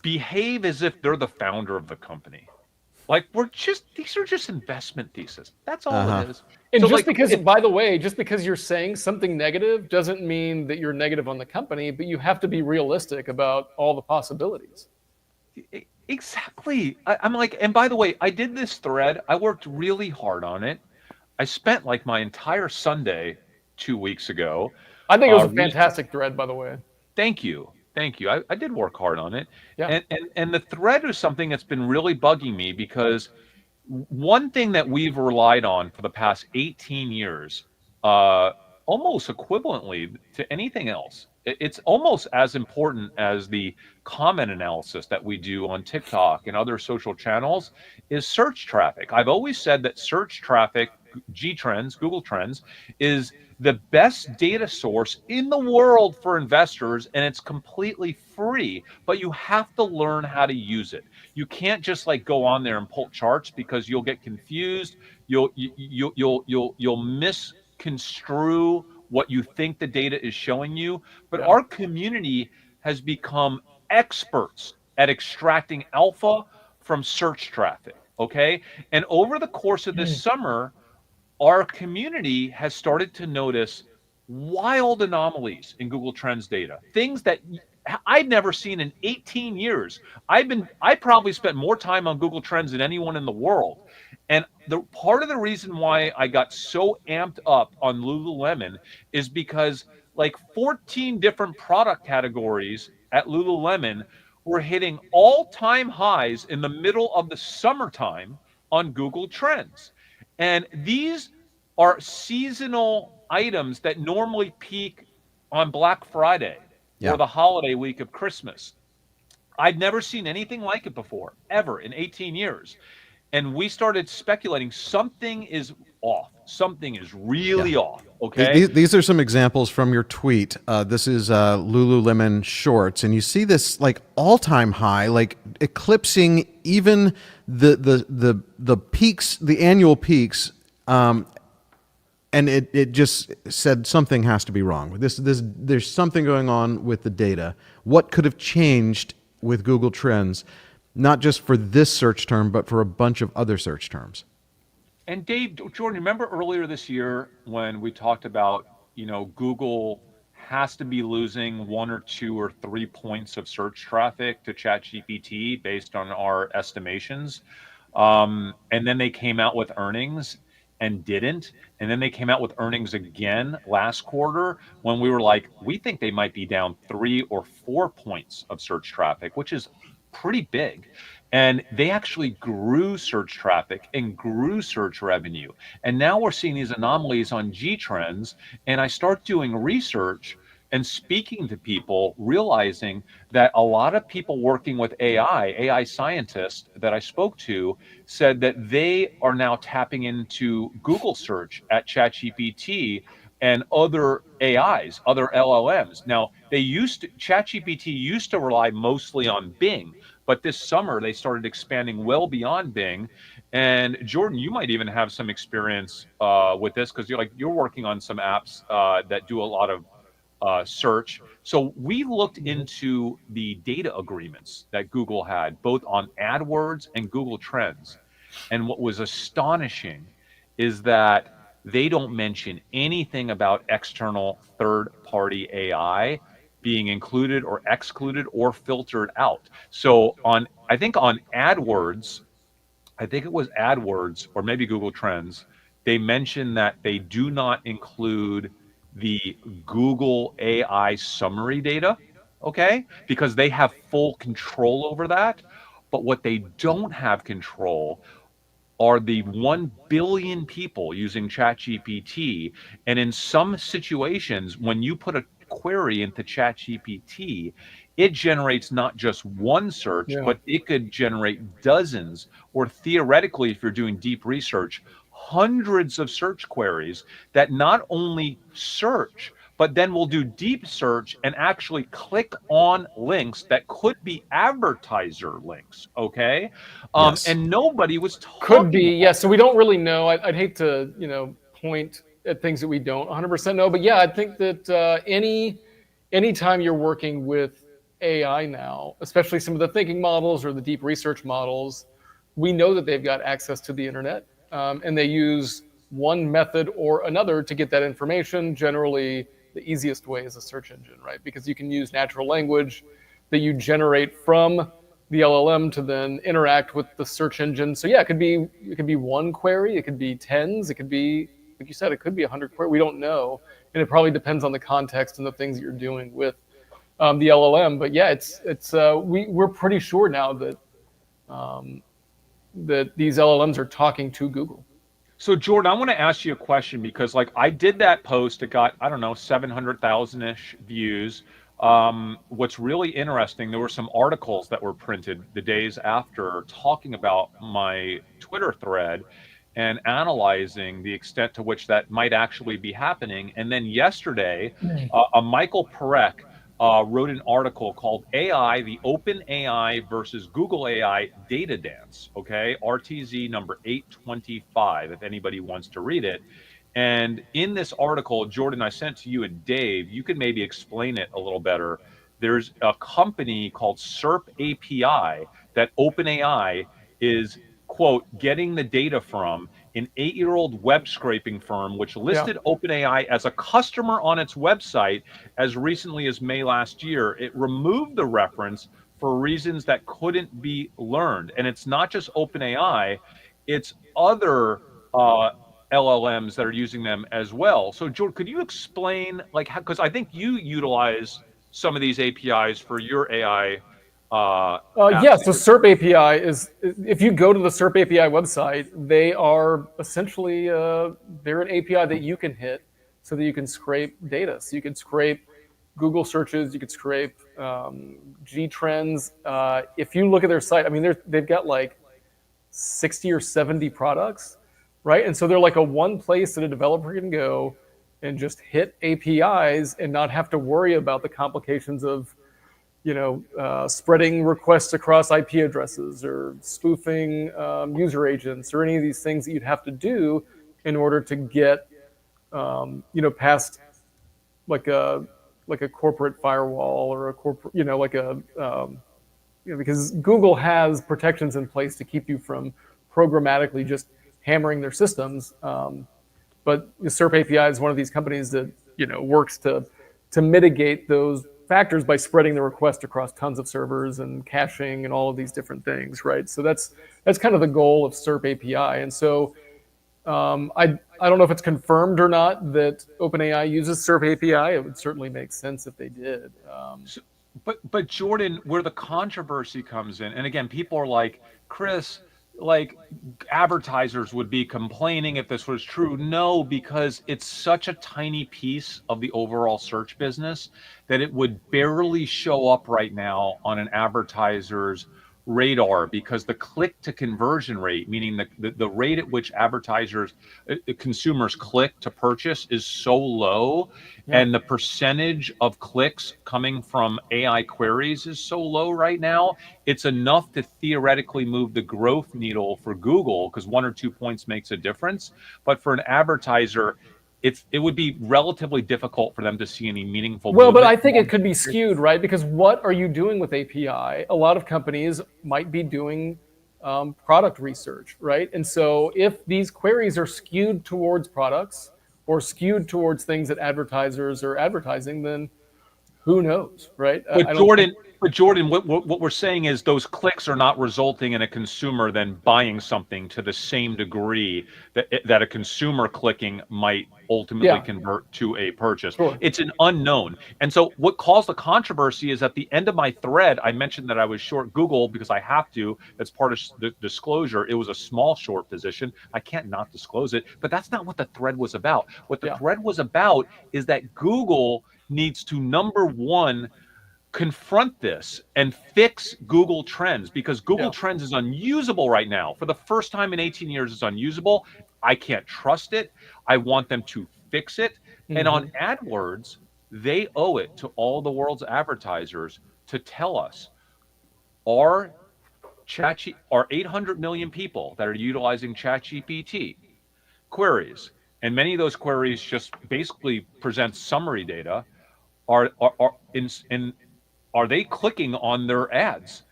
behave as if they're the founder of the company? Like these are just investment thesis. That's all it is. And So, just like, because, by the way, just because you're saying something negative doesn't mean that you're negative on the company, but you have to be realistic about all the possibilities. Exactly. I'm like, and by the way, I did this thread. I worked really hard on it. I spent like my entire Sunday 2 weeks ago. I think it was a fantastic thread, by the way. Thank you. Thank you. I did work hard on it. Yeah. And the thread is something that's been really bugging me because one thing that we've relied on for the past 18 years, almost equivalently to anything else, it's almost as important as the comment analysis that we do on TikTok and other social channels, is search traffic. I've always said that search traffic, G Trends, Google Trends, is the best data source in the world for investors, and it's completely free, but you have to learn how to use it. You can't just like go on there and pull charts because you'll get confused. You'll misconstrue what you think the data is showing you. But our community has become experts at extracting alpha from search traffic. Okay. And over the course of this summer, our community has started to notice wild anomalies in Google Trends data, things that I've never seen in 18 years. I probably spent more time on Google Trends than anyone in the world. And the part of the reason why I got so amped up on Lululemon is because like 14 different product categories at Lululemon were hitting all-time highs in the middle of the summertime on Google Trends. And these are seasonal items that normally peak on Black Friday or the holiday week of Christmas. I'd never seen anything like it before, ever, in 18 years. And we started speculating something is off. Something is really off. Okay. These are some examples from your tweet. This is Lululemon shorts, and you see this like all-time high, like eclipsing even the peaks, the annual peaks. And it just said something has to be wrong. There's something going on with the data. What could have changed with Google Trends, not just for this search term, but for a bunch of other search terms? And Dave, Jordan, remember earlier this year when we talked about, Google has to be losing 1 or 2 or 3 points of search traffic to ChatGPT based on our estimations. And then they came out with earnings and didn't. And then they came out with earnings again last quarter when we were like, we think they might be down 3 or 4 points of search traffic, which is pretty big. And they actually grew search traffic and grew search revenue. And now we're seeing these anomalies on G Trends. And I start doing research and speaking to people, realizing that a lot of people working with AI scientists that I spoke to said that they are now tapping into Google search at ChatGPT and other AIs, other LLMs. Now, ChatGPT used to rely mostly on Bing, but this summer they started expanding well beyond Bing. And Jordan, you might even have some experience with this because you're working on some apps that do a lot of search. So we looked into the data agreements that Google had, both on AdWords and Google Trends. And what was astonishing is that they don't mention anything about external third-party AI being included or excluded or filtered out. So I think on AdWords, I think it was AdWords or maybe Google Trends, they mentioned that they do not include the Google AI summary data, okay? Because they have full control over that. But what they don't have control are the 1 billion people using ChatGPT. And in some situations, when you put a query into ChatGPT, it generates not just one search, Yeah. but it could generate dozens, or theoretically, if you're doing deep research, hundreds of search queries that not only search, but then will do deep search and actually click on links that could be advertiser links. Okay. Yes. And nobody was Could talking be, yeah. about So we don't really know. I'd hate to, point at things that we don't 100% know. But yeah, I think that anytime you're working with AI now, especially some of the thinking models or the deep research models, we know that they've got access to the internet, and they use one method or another to get that information. Generally, the easiest way is a search engine, right? Because you can use natural language that you generate from the LLM to then interact with the search engine. So yeah, it could be one query, it could be tens, it could be, like you said, it could be 100 query. We don't know, and it probably depends on the context and the things that you're doing with the LLM. But yeah, we're pretty sure now that that these LLMs are talking to Google. So Jordan, I want to ask you a question because like I did that post, it got, I don't know, 700,000-ish views. What's really interesting, there were some articles that were printed the days after talking about my Twitter thread and analyzing the extent to which that might actually be happening. And then yesterday, a Michael Perek wrote an article called AI, the Open AI versus Google AI Data Dance, okay? RTZ number 825, if anybody wants to read it. And in this article, Jordan, I sent to you and Dave, you could maybe explain it a little better. There's a company called SERP API that OpenAI is, quote, getting the data from, an 8-year-old web scraping firm, which Yeah. listed OpenAI as a customer on its website as recently as May last year. It removed the reference for reasons that couldn't be learned. And it's not just OpenAI, it's other LLMs that are using them as well. So, Jordan, could you explain, like, how, because I think you utilize some of these APIs for your AI apps. Yeah, so SERP API is, if you go to the SERP API website, they are essentially, they're an API that you can hit so that you can scrape data. So you can scrape Google searches, you could scrape G trends. If you look at their site, I mean, they've got like 60 or 70 products, right? And so they're like a one place that a developer can go and just hit APIs and not have to worry about the complications of spreading requests across IP addresses or spoofing user agents or any of these things that you'd have to do in order to get, past like a corporate firewall or a corporate, because Google has protections in place to keep you from programmatically just hammering their systems. But the SERP API is one of these companies that works to mitigate those factors by spreading the request across tons of servers and caching and all of these different things, right? So that's kind of the goal of SERP API. And so I don't know if it's confirmed or not that OpenAI uses SERP API. It would certainly make sense if they did. But Jordan, where the controversy comes in, and again, people are like, Chris, like advertisers would be complaining if this was true. No, because it's such a tiny piece of the overall search business that it would barely show up right now on an advertiser's radar, because the click to conversion rate, meaning the rate at which consumers click to purchase, is so low, Yeah. and the percentage of clicks coming from AI queries is so low right now, it's enough to theoretically move the growth needle for Google, because 1 or 2 points makes a difference. But for an advertiser, it would be relatively difficult for them to see any meaningful Well, but movement. I think it could be skewed, right? Because what are you doing with API? A lot of companies might be doing product research, right? And so if these queries are skewed towards products or skewed towards things that advertisers are advertising, then who knows, right? But I don't Jordan, think... But Jordan, what we're saying is those clicks are not resulting in a consumer then buying something to the same degree that a consumer clicking might ultimately convert to a purchase. Sure. It's an unknown. And so what caused the controversy is at the end of my thread, I mentioned that I was short Google because I have to. That's part of the disclosure. It was a small short position. I can't not disclose it. But that's not what the thread was about. What the thread was about is that Google needs to, number one, confront this and fix Google Trends, because Google Trends is unusable right now. For the first time in 18 years, it's unusable. I can't trust it. I want them to fix it. And on AdWords, they owe it to all the world's advertisers to tell us, are 800 million people that are utilizing ChatGPT queries, and many of those queries just basically present summary data, are they clicking on their ads?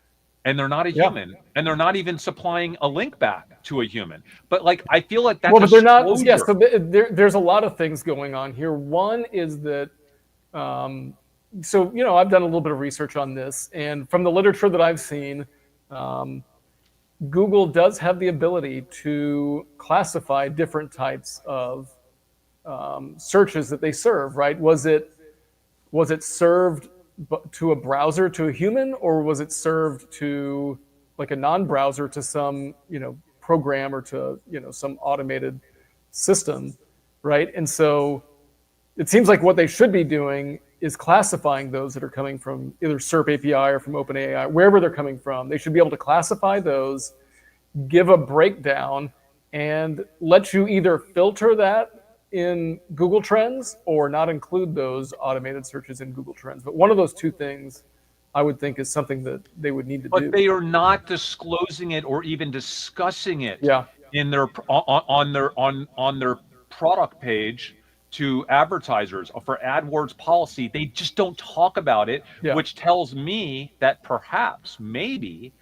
And they're not a human, and they're not even supplying a link back to a human. But like, I feel like that's but they're not. Yeah, So there's a lot of things going on here. One is that, so I've done a little bit of research on this, and from the literature that I've seen, Google does have the ability to classify different types of searches that they serve. Right? Was it served to a browser, to a human, or was it served to like a non-browser, to some program, or to some automated system, right? And so it seems like what they should be doing is classifying those that are coming from either SERP API or from OpenAI, wherever they're coming from. They should be able to classify those, give a breakdown, and let you either filter that in Google Trends or not include those automated searches in Google Trends. But one of those two things, I would think, is something that they would need to do. But they are not disclosing it or even discussing it in their on their product page to advertisers for AdWords policy. They just don't talk about it, which tells me that perhaps, maybe,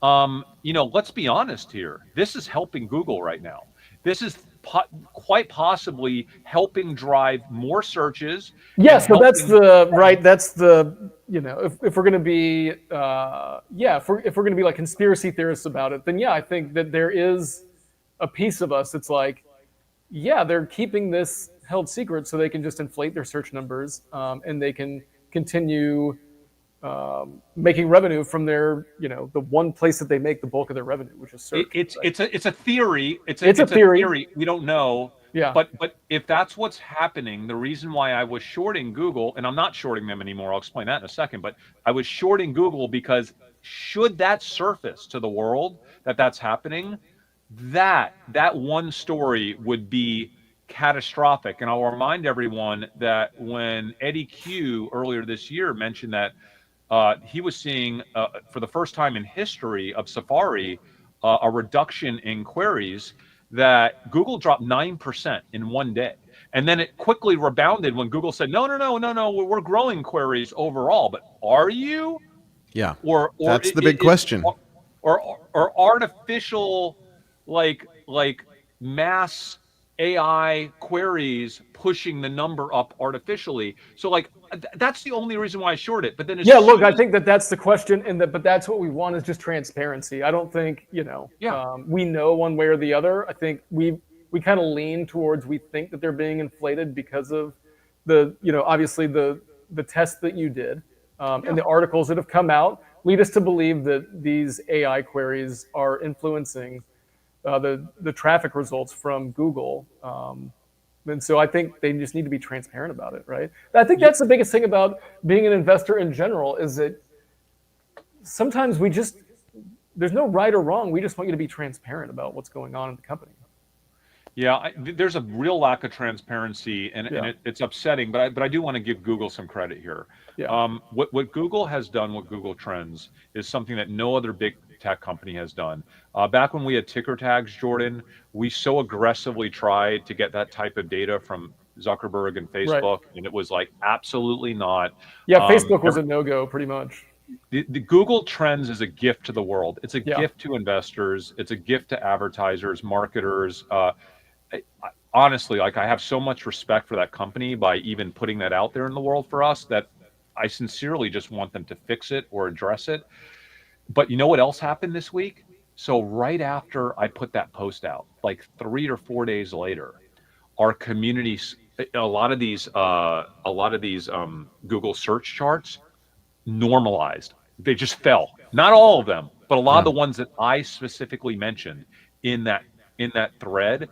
let's be honest here. This is helping Google right now. This is quite possibly helping drive more searches. Yes, but that's the right. That's the if we're going to be if we're going to be like conspiracy theorists about it, then I think that there is a piece of us that's like, they're keeping this held secret so they can just inflate their search numbers, and they can continue making revenue from their, the one place that they make the bulk of their revenue, which is search. It's a theory. It's a theory. We don't know. Yeah. But if that's what's happening, the reason why I was shorting Google, and I'm not shorting them anymore, I'll explain that in a second, but I was shorting Google because should that surface to the world that that's happening, that one story would be catastrophic. And I'll remind everyone that when Eddie Q earlier this year mentioned that he was seeing, for the first time in history of Safari, a reduction in queries, that Google dropped 9% in one day. And then it quickly rebounded when Google said, no, we're growing queries overall. But are you? Yeah, or that's the big question. Or artificial, like mass AI queries pushing the number up artificially. So like, that's the only reason why I short it. But then look, I think that's the question, but that's what we want, is just transparency. I don't think we know one way or the other. I think we kind of lean towards, we think that they're being inflated because of the obviously the test that you did, and the articles that have come out lead us to believe that these AI queries are influencing the traffic results from Google. And so I think they just need to be transparent about it, right? I think that's the biggest thing about being an investor in general, is that sometimes there's no right or wrong. We just want you to be transparent about what's going on in the company. Yeah, there's a real lack of transparency, and it's upsetting. But I do want to give Google some credit here. Yeah. What Google has done with Google Trends is something that no other big tech company has done. Back when we had ticker tags, Jordan, we so aggressively tried to get that type of data from Zuckerberg and Facebook, and it was like, absolutely not. Yeah, Facebook was a no-go pretty much. The Google Trends is a gift to the world. It's a gift to investors. It's a gift to advertisers, marketers. Honestly, like, I have so much respect for that company by even putting that out there in the world for us, that I sincerely just want them to fix it or address it. But you know what else happened this week? So right after I put that post out, like 3 or 4 days later, our communities, a lot of these Google search charts normalized. They just fell. Not all of them, but a lot of Yeah. the ones that I specifically mentioned in that thread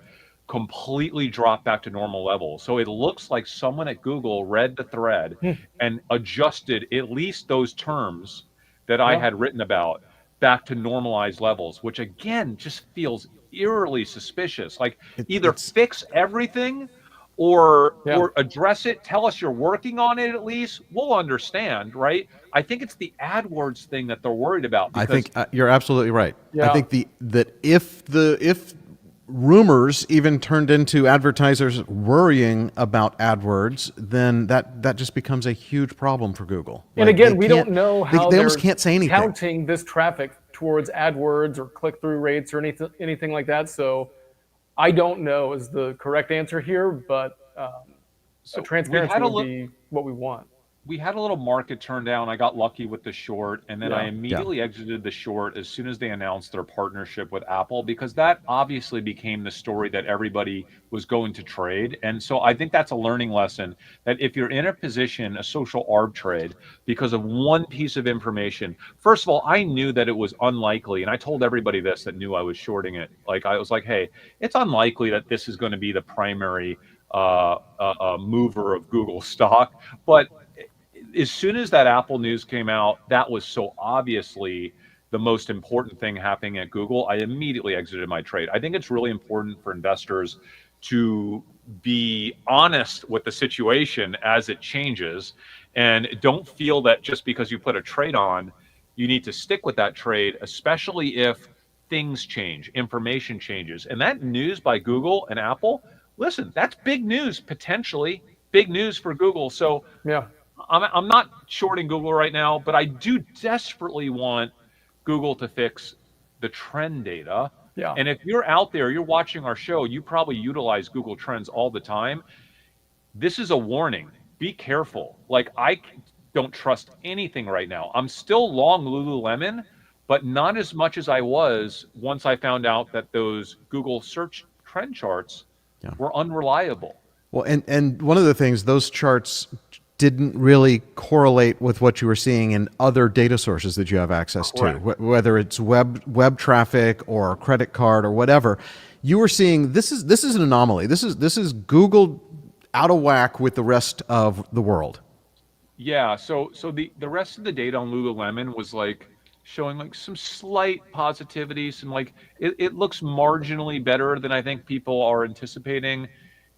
completely dropped back to normal levels. So it looks like someone at Google read the thread and adjusted at least those terms that I Yeah. had written about back to normalized levels, which again just feels eerily suspicious. Like either It's fix everything or Yeah. address it, tell us you're working on it at least. We'll understand, right? I think it's the AdWords thing that they're worried about I because think you're absolutely right. I Yeah. think that if rumors even turned into advertisers worrying about AdWords, then that just becomes a huge problem for Google. And Like again, we don't know how they almost they're can't say anything. counting this traffic towards AdWords or click-through rates or anything like that. So I don't know is the correct answer here, but so transparency would be what we want. we had a little market turn down. I got lucky with the short, and then I Yeah. immediately exited the short as soon as they announced their partnership with Apple, because that obviously became the story that everybody was going to trade. And so I think that's a learning lesson that if you're in a position, a social arb trade, because of one piece of information, first of all, I knew that it was unlikely, and I told everybody this that knew I was shorting it. Like I was like, hey, it's unlikely that this is going to be the primary mover of Google stock, but as soon as that Apple news came out, that was so obviously the most important thing happening at Google. I immediately exited my trade. I think it's really important for investors to be honest with the situation as it changes, and don't feel that just because you put a trade on, you need to stick with that trade, especially if things change, information changes. And that news by Google and Apple, listen, that's big news, potentially big news for Google. So Yeah. I'm not shorting Google right now, but I do desperately want Google to fix the trend data. Yeah. And if you're out there, you're watching our show, you probably utilize Google Trends all the time. This is a warning. Be careful. Like don't trust anything right now. I'm still long Lululemon, but not as much as I was once I found out that those Google search trend charts were unreliable. Well, and one of the things, those charts didn't really correlate with what you were seeing in other data sources that you have access to, whether it's web traffic or credit card or whatever. You were seeing this is an anomaly. This is Google out of whack with the rest of the world. Yeah, so the rest of the data on Lululemon was like showing like some slight positivity, some like it looks marginally better than I think people are anticipating.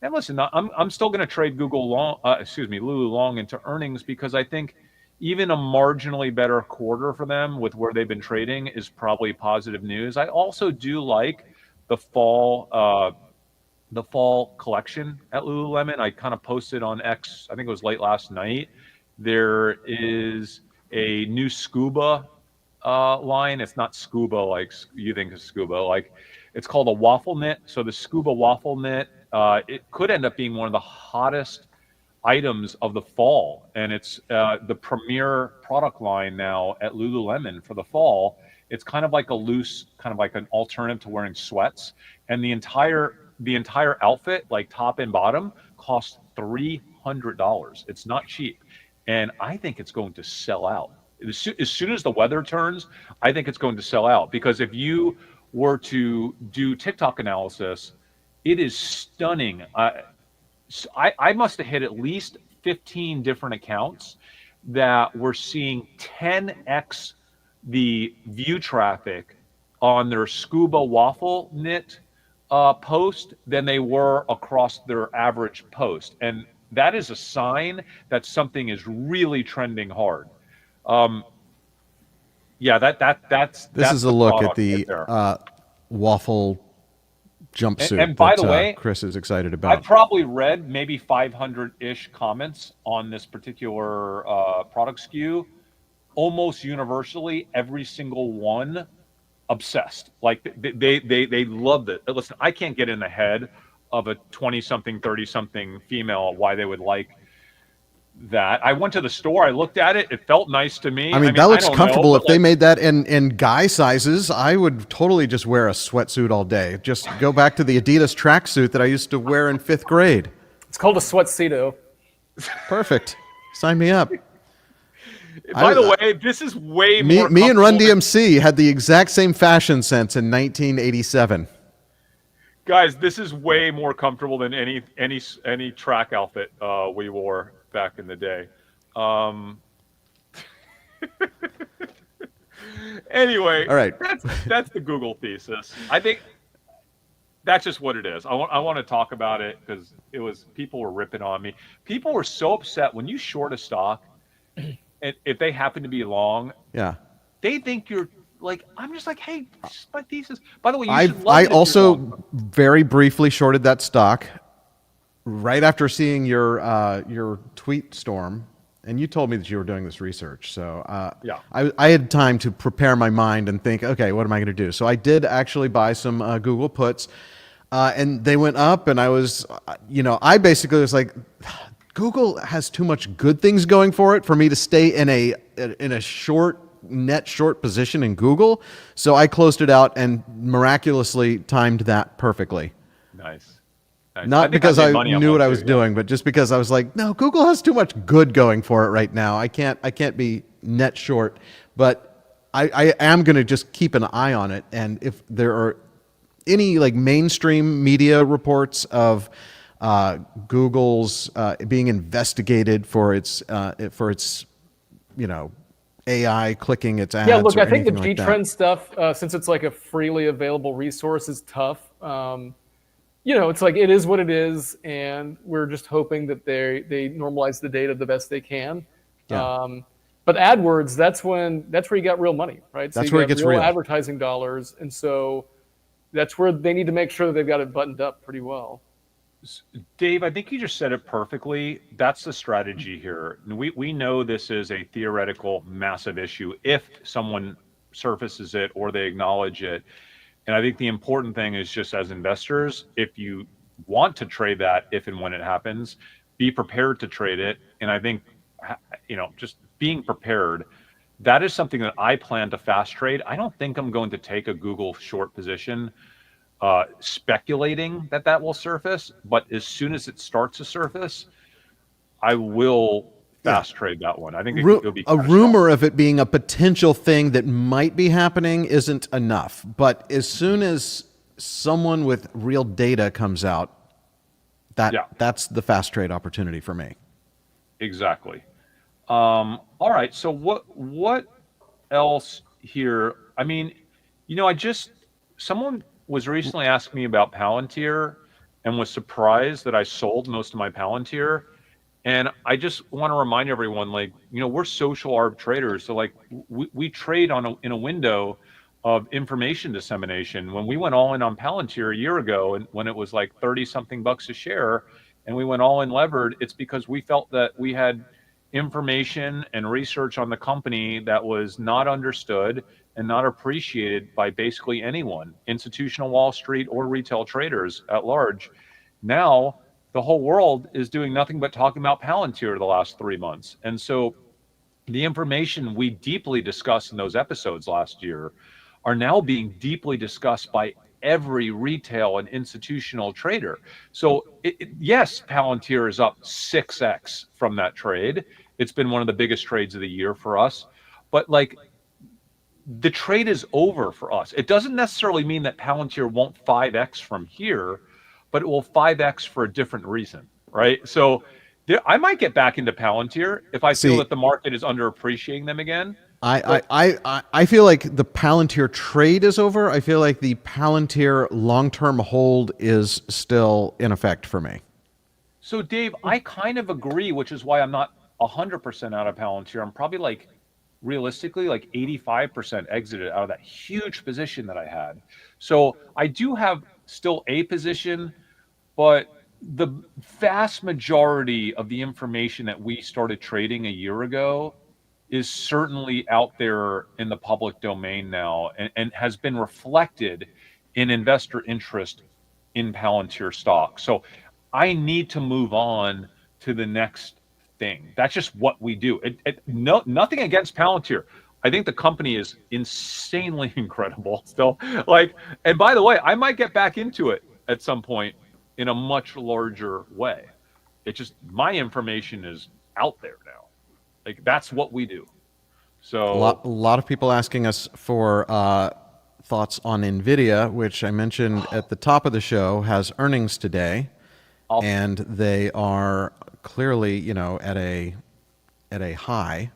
And listen, I'm still going to trade Lulu long into earnings, because I think even a marginally better quarter for them with where they've been trading is probably positive news. I also do like the fall collection at Lululemon. I kind of posted on X, I think it was late last night. There is a new scuba line. It's not scuba like you think of scuba. Like it's called a waffle knit. So the scuba waffle knit, it could end up being one of the hottest items of the fall, and it's the premier product line now at Lululemon for the fall. It's kind of like a loose, kind of like an alternative to wearing sweats, and the entire outfit, like top and bottom, costs $300. It's not cheap, and I think it's going to sell out. As soon as the weather turns, I think it's going to sell out, because if you were to do TikTok analysis, it is stunning. I must have hit at least 15 different accounts that were seeing 10x the view traffic on their scuba waffle knit post than they were across their average post. And that is a sign that something is really trending hard. Yeah, that's This is a the look at product right the there. waffle jumpsuit And by that the way, Chris is excited I about. probably read maybe 500-ish comments on this particular product SKU. Almost universally, every single one obsessed. Like they loved it. Listen, I can't get in the head of a 20-something, 30-something female why they would like that. I went to the store, I looked at it, it felt nice to me. I mean, that I looks don't know, comfortable. but If they made that in guy sizes, I would totally just wear a sweatsuit all day. Just go back to the Adidas tracksuit that I used to wear in 5th grade. It's called a sweatcedo. Perfect. Sign me up. by the way, this is way Me more and Run comfortable than- DMC had the exact same fashion sense in 1987. Guys, this is way more comfortable than any track outfit we wore back in the day. Anyway, All right. that's the Google thesis. I think that's just what it is. I want to talk about it because people were ripping on me. People were so upset when you short a stock, and if they happen to be long, Yeah. they think you're like, I'm just like, hey, this is my thesis. By the way, you should love I it if you're also long. very briefly shorted that stock right after seeing your tweet storm, and you told me that you were doing this research. So Yeah. I had time to prepare my mind and think, okay, what am I going to do? So I did actually buy some Google puts, and they went up, and I was, I basically was like, Google has too much good things going for it for me to stay in a net short position in Google. So I closed it out and miraculously timed that perfectly. Nice. Not think because made I money on knew one what I too, was yeah. doing, but just because I was like, no, Google has too much good going for it right now. I can't be net short, but I am going to just keep an eye on it. And if there are any like mainstream media reports of Google's being investigated for its AI clicking its ads. Yeah, look, or I think the anything like that. G-Trend stuff, since it's like a freely available resource, is tough. It's like it is what it is, and we're just hoping that they normalize the data the best they can. Yeah. But AdWords, that's where you got real money, right? So That's you where it got gets real. advertising dollars, and so that's where they need to make sure that they've got it buttoned up pretty well. Dave, I think you just said it perfectly. That's the strategy here. We know this is a theoretical massive issue if someone surfaces it or they acknowledge it. And I think the important thing is just as investors, if you want to trade that, if and when it happens, be prepared to trade it. And I think, just being prepared, that is something that I plan to fast trade. I don't think I'm going to take a Google short position speculating that will surface, but as soon as it starts to surface, I will fast trade that one. I think it'll be a rumor of it being a potential thing that might be happening isn't enough. But as soon as someone with real data comes out, that's the fast trade opportunity for me. Exactly. All right. So what else here? I mean, someone was recently asking me about Palantir and was surprised that I sold most of my Palantir. And I just want to remind everyone, we're social arb traders. So we trade in a window of information dissemination. When we went all in on Palantir a year ago, and when it was like 30 something bucks a share, and we went all in levered, it's because we felt that we had information and research on the company that was not understood and not appreciated by basically anyone, institutional Wall Street or retail traders at large. Now, the whole world is doing nothing but talking about Palantir the last 3 months. And so the information we deeply discussed in those episodes last year are now being deeply discussed by every retail and institutional trader. So yes, Palantir is up 6x from that trade. It's been one of the biggest trades of the year for us. But the trade is over for us. It doesn't necessarily mean that Palantir won't 5x from here, but it will 5x for a different reason, right? So I might get back into Palantir if I feel that the market is underappreciating them again. I feel like the Palantir trade is over. I feel like the Palantir long-term hold is still in effect for me. So Dave, I kind of agree, which is why I'm not 100% out of Palantir. I'm probably realistically 85% exited out of that huge position that I had. So I do have still a position, but the vast majority of the information that we started trading a year ago is certainly out there in the public domain now and has been reflected in investor interest in Palantir stock. So I need to move on to the next thing. That's just what we do. Nothing against Palantir. I think the company is insanely incredible still. Like, and by the way, I might get back into it at some point in a much larger way. It's just my information is out there now. Like, that's what we do. So A lot of people asking us for thoughts on Nvidia, which I mentioned at the top of the show, has earnings today, and they are clearly, at a high.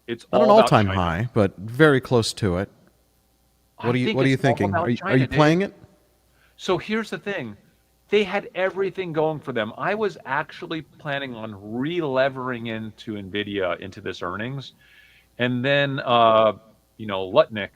it's Not all an about all-time China. hie, but very close to it. What are you it's all thinking? about Are you China, playing Dave. it? So here's the thing. They had everything going for them. I was actually planning on re-levering into Nvidia into this earnings. And then, Lutnick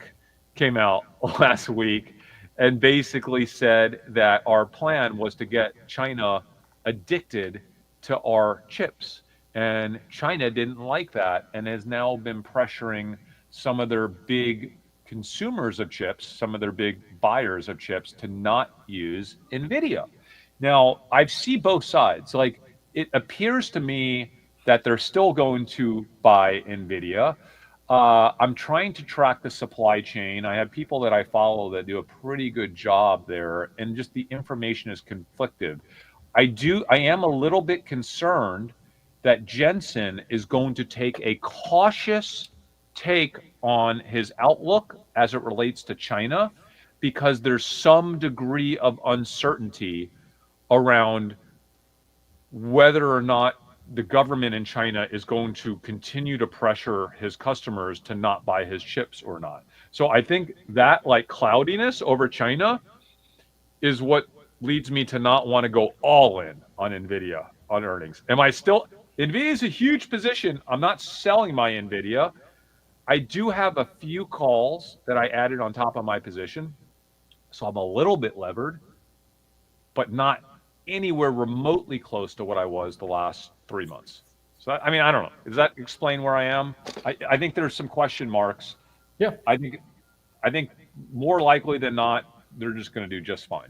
came out last week and basically said that our plan was to get China addicted to our chips. And China didn't like that and has now been pressuring some of their big consumers of chips, some of their big buyers of chips, to not use Nvidia. Now, I see both sides. Like, it appears to me that they're still going to buy Nvidia. I'm trying to track the supply chain. I have people that I follow that do a pretty good job there, and just the information is conflicted. I am a little bit concerned that Jensen is going to take a cautious take on his outlook as it relates to China, because there's some degree of uncertainty around whether or not the government in China is going to continue to pressure his customers to not buy his chips or not. So I think that, like, cloudiness over China is what leads me to not want to go all in on Nvidia on earnings. Nvidia is a huge position. I'm not selling my Nvidia. I do have a few calls that I added on top of my position. So I'm a little bit levered, but not anywhere remotely close to what I was the last 3 months. So, I mean, I don't know. Does that explain where I am? I think there's some question marks. Yeah. I think more likely than not, they're just going to do just fine.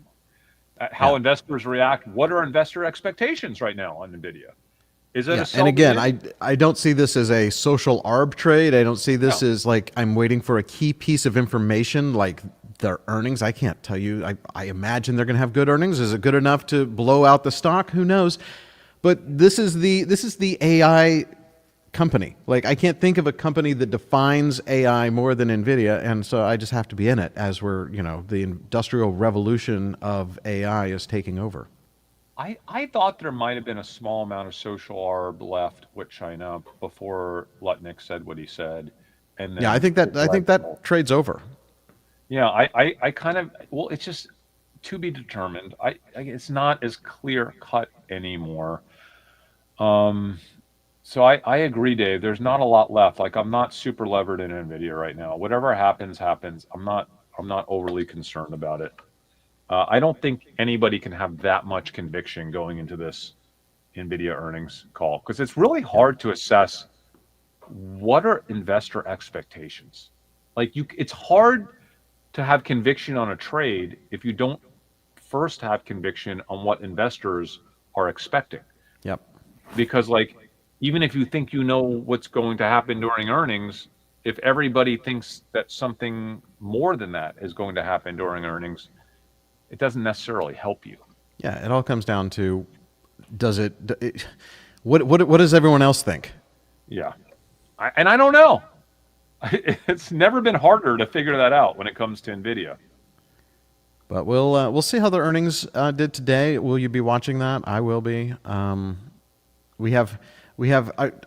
How investors react. What are investor expectations right now on Nvidia? Is it a sell? And again, I don't see this as a social arb trade. I don't see this as like I'm waiting for a key piece of information like their earnings. I can't tell you. I imagine they're going to have good earnings. Is it good enough to blow out the stock? Who knows? But this is the AI company. Like, I can't think of a company that defines AI more than Nvidia, and so I just have to be in it as we're, the industrial revolution of AI is taking over. I thought there might have been a small amount of social arb left with China before Lutnick said what he said. And then I think that trade's over. Yeah, I kind of, well, it's just to be determined. It's not as clear cut anymore. So I agree, Dave. There's not a lot left. Like, I'm not super levered in Nvidia right now. Whatever happens. I'm not overly concerned about it. I don't think anybody can have that much conviction going into this Nvidia earnings call, because it's really hard to assess what are investor expectations. Like, it's hard to have conviction on a trade if you don't first have conviction on what investors are expecting. Yep. Because, like, even if you think you know what's going to happen during earnings, if everybody thinks that something more than that is going to happen during earnings, it doesn't necessarily help you. Yeah, it all comes down to what does everyone else think? Yeah. I don't know. It's never been harder to figure that out when it comes to Nvidia. But we'll see how the earnings did today. Will you be watching that? I will be. We have.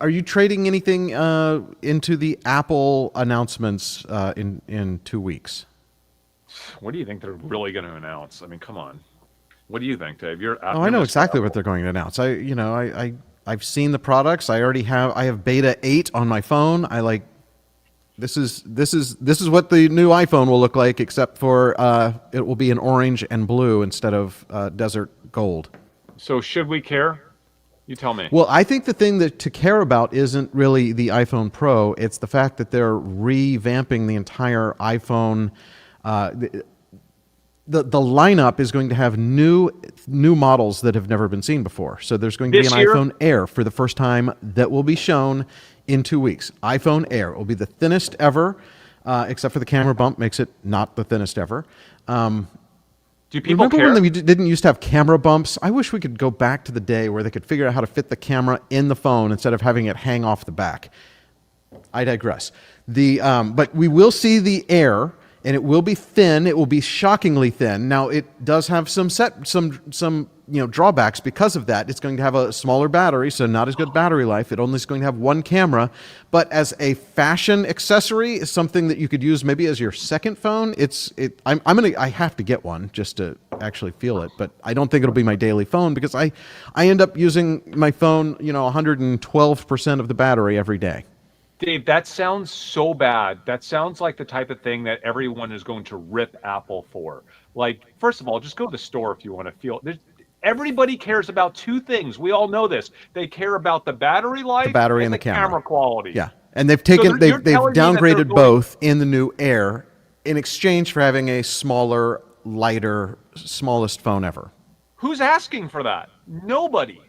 Are you trading anything into the Apple announcements in 2 weeks? What do you think they're really going to announce? I mean, come on. What do you think, Dave? I know exactly what they're going to announce. I've seen the products. I have beta 8 on my phone. This is what the new iPhone will look like, except for it will be in orange and blue instead of desert gold. So should we care? You tell me. Well, I think the thing to care about isn't really the iPhone Pro. It's the fact that they're revamping the entire iPhone. the lineup is going to have new models that have never been seen before. So there's going to be This an year? iPhone Air for the first time that will be shown in 2 weeks. iPhone Air will be the thinnest ever, except for the camera bump makes it not the thinnest ever. Do people Remember care? when we didn't used to have camera bumps? I wish we could go back to the day where they could figure out how to fit the camera in the phone instead of having it hang off the back. I digress. But we will see the Air, and it will be thin. It will be shockingly thin. Now it does have some drawbacks because of that. It's going to have a smaller battery, so not as good battery life. It only is going to have one camera, but as a fashion accessory, is something that you could use maybe as your second phone. I have to get one just to actually feel it, but I don't think it'll be my daily phone because I end up using my phone, 112% of the battery every day. Dave, that sounds so bad. That sounds like the type of thing that everyone is going to rip Apple for. Like, first of all, just go to the store if you want to feel. Everybody cares about two things. We all know this. They care about the battery life, The battery and the camera quality. Yeah, and they've taken you're they've telling me that they're downgraded going- both in the new Air in exchange for having a smaller, lighter, smallest phone ever. Who's asking for that? Nobody.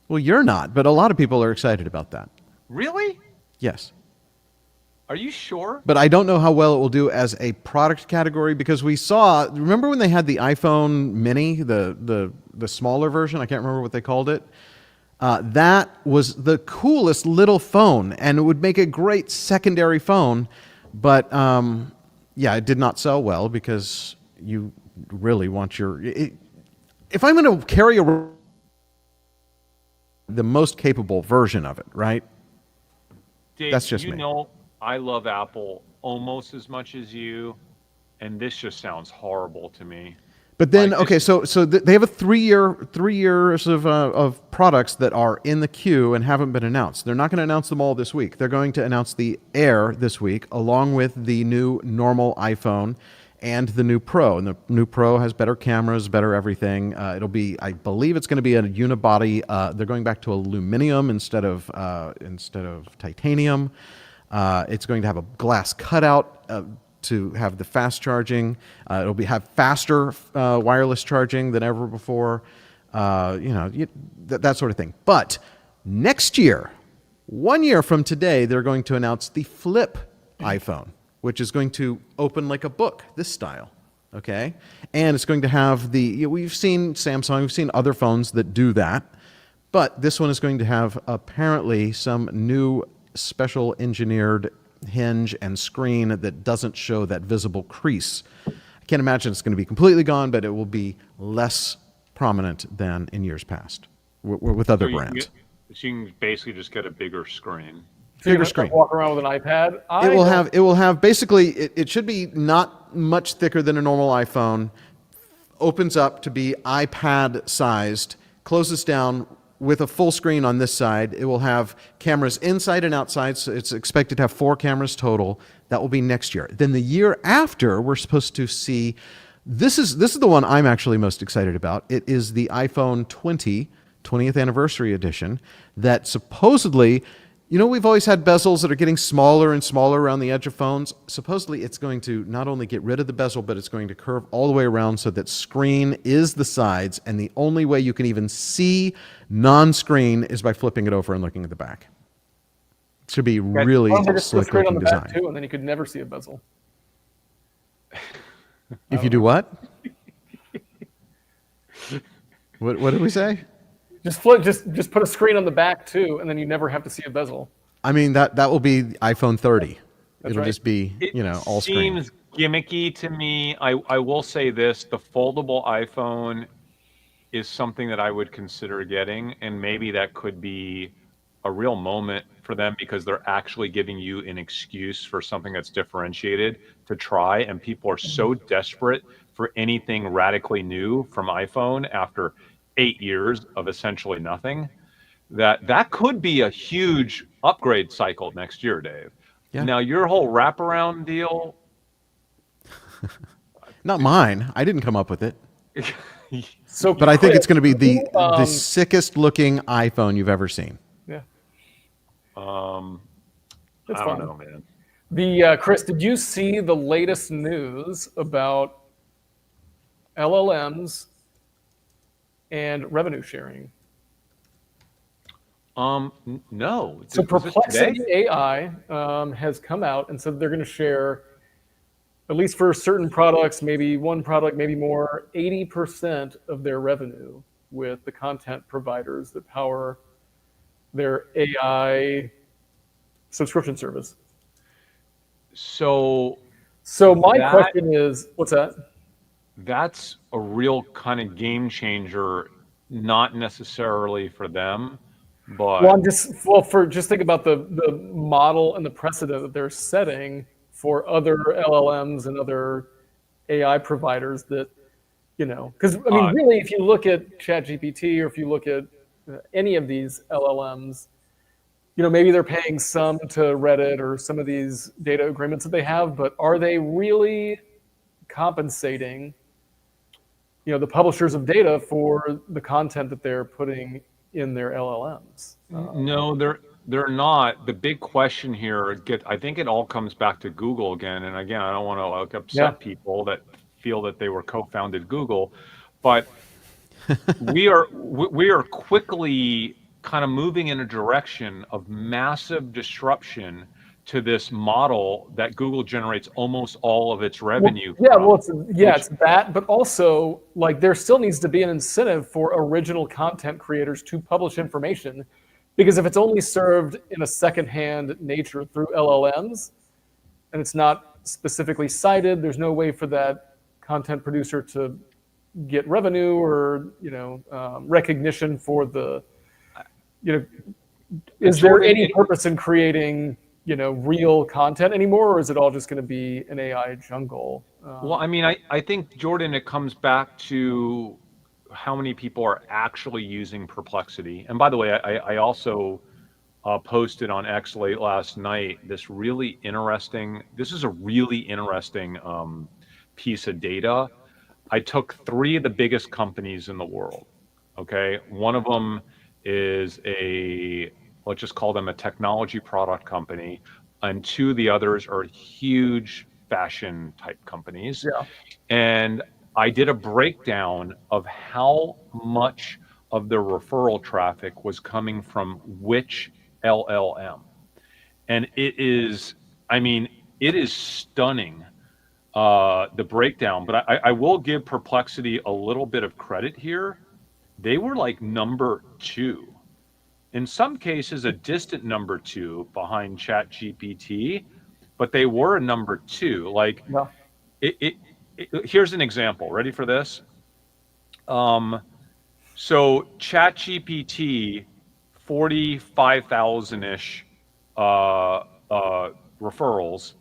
Well, you're not, but a lot of people are excited about that. Really? Yes. Are you sure? But I don't know how well it will do as a product category because remember when they had the iPhone mini, the smaller version? I can't remember what they called it. That was the coolest little phone, and it would make a great secondary phone. But it did not sell well because you really want if I'm going to carry the most capable version of it, right? Dave, That's just me. I love Apple almost as much as you, and this just sounds horrible to me. But then, Like, okay, so they have a 3 years of products that are in the queue and haven't been announced. They're not going to announce them all this week. They're going to announce the Air this week, along with the new normal iPhone and the new Pro. And the new Pro has better cameras, better everything. I believe it's going to be a unibody. They're going back to aluminum instead of titanium. It's going to have a glass cutout to have the fast charging. It'll have faster wireless charging than ever before. That sort of thing. But next year, 1 year from today, they're going to announce the Flip iPhone, which is going to open like a book, this style. Okay, and it's going to have we've seen Samsung, we've seen other phones that do that, but this one is going to have apparently some new special engineered hinge and screen that doesn't show that visible crease. I can't imagine it's going to be completely gone, but it will be less prominent than in years past with other brands. So you can basically just get a bigger screen. Bigger screen. Walk around with an iPad. It will have basically it should be not much thicker than a normal iPhone. Opens up to be iPad sized, closes down with a full screen on this side. It will have cameras inside and outside, so it's expected to have 4 cameras total. That will be next year. Then the year after, we're supposed to see, this is the one I'm actually most excited about. It is the iPhone 20th anniversary edition, that supposedly, we've always had bezels that are getting smaller and smaller around the edge of phones. Supposedly, it's going to not only get rid of the bezel, but it's going to curve all the way around so that screen is the sides, and the only way you can even see non-screen is by flipping it over and looking at the back. It should be really slick looking design. Too, and then you could never see a bezel. If you do what? What did we say? Just put a screen on the back too, and then you never have to see a bezel. I mean, that will be iPhone 30. It'll right. just be, all screen. It seems gimmicky to me. I will say this, the foldable iPhone is something that I would consider getting, and maybe that could be a real moment for them because they're actually giving you an excuse for something that's differentiated to try, and people are so desperate for anything radically new from iPhone after 8 years of essentially nothing, that could be a huge upgrade cycle next year, Dave. Yeah. Now, your whole wraparound deal... Not mine. I didn't come up with it. But I think it's going to be the sickest looking iPhone you've ever seen. Yeah. I don't know, man. Chris, did you see the latest news about LLMs and revenue sharing? No. So Was this today? Perplexity AI has come out and said they're going to share, at least for certain products, maybe one product, maybe more, 80% of their revenue with the content providers that power their AI subscription service. So So my that question is, what's that? that's a real kind of game changer, not necessarily for them, Well, but just think about the model and the precedent that they're setting for other LLMs and other AI providers that, because I mean, uh, really, if you look at ChatGPT or if you look at any of these LLMs, maybe they're paying some to Reddit or some of these data agreements that they have, but are they really compensating, the publishers of data for the content that they're putting in their LLMs? no, they're not. The big question here, I think it all comes back to Google again. And again, I don't want to Yeah. upset people that feel that they were co-founded Google, but we are quickly kind of moving in a direction of massive disruption to this model that Google generates almost all of its revenue from. It's that, but also like there still needs to be an incentive for original content creators to publish information, because if it's only served in a secondhand nature through LLMs and it's not specifically cited, there's no way for that content producer to get revenue or recognition for the is there any purpose in creating real content anymore, or is it all just going to be an AI jungle? Well, I mean, I think, Jordan, it comes back to how many people are actually using Perplexity. And by the way, I also posted on X late last night this is a really interesting piece of data. I took 3 of the biggest companies in the world. Okay. One of them is let's just call them a technology product company. And 2 of the others are huge fashion type companies. Yeah. And I did a breakdown of how much of their referral traffic was coming from which LLM. And it is stunning, the breakdown. But I will give Perplexity a little bit of credit here. They were like number 2. In some cases, a distant number 2 behind ChatGPT, but they were a number 2. Like, Yeah. Here's an example. Ready for this? So ChatGPT, 45,000-ish referrals.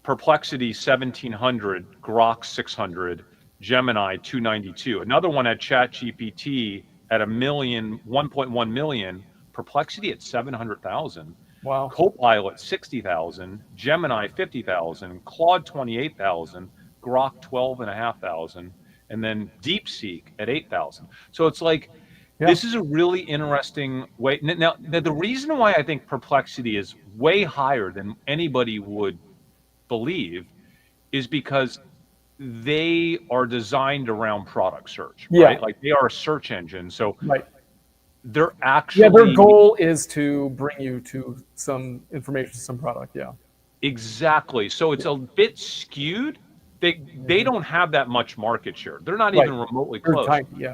Perplexity, 1,700. Grok, 600. Gemini, 292. Another one at ChatGPT at 1.1 million. Perplexity at 700,000. Wow. Copilot, 60,000. Gemini, 50,000. Claude, 28,000. Grok, 12,500. And then DeepSeek at 8,000. So it's like, this is a really interesting way. Now, the reason why I think Perplexity is way higher than anybody would believe is because they are designed around product search, right? Like they are a search engine. So they're actually... their goal is to bring you to some information, some product, Exactly. So it's a bit skewed. They don't have that much market share. They're not even remotely close. Tiny,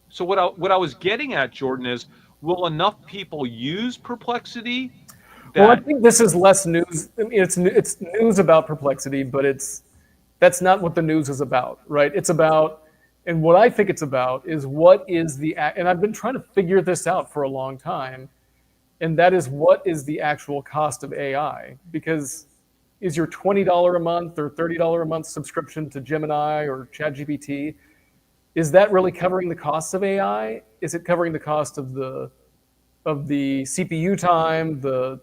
So what I was getting at, Jordan, is will enough people use Perplexity? Well, I think this is less news. I mean, it's news about Perplexity, but that's not what the news is about, right? It's about, and what I think it's about is and I've been trying to figure this out for a long time, and that is what is the actual cost of AI? Because is your $20 a month or $30 a month subscription to Gemini or ChatGPT, is that really covering the costs of AI? Is it covering the cost of the CPU time, the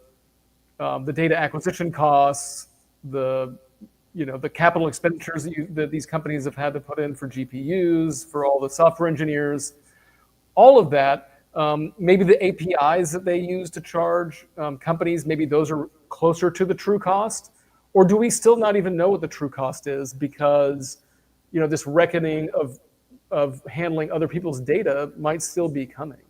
data acquisition costs, the capital expenditures that these companies have had to put in for GPUs, for all the software engineers, all of that? Maybe the APIs that they use to charge companies, maybe those are closer to the true cost, or do we still not even know what the true cost is because this reckoning of of handling other people's data might still be coming.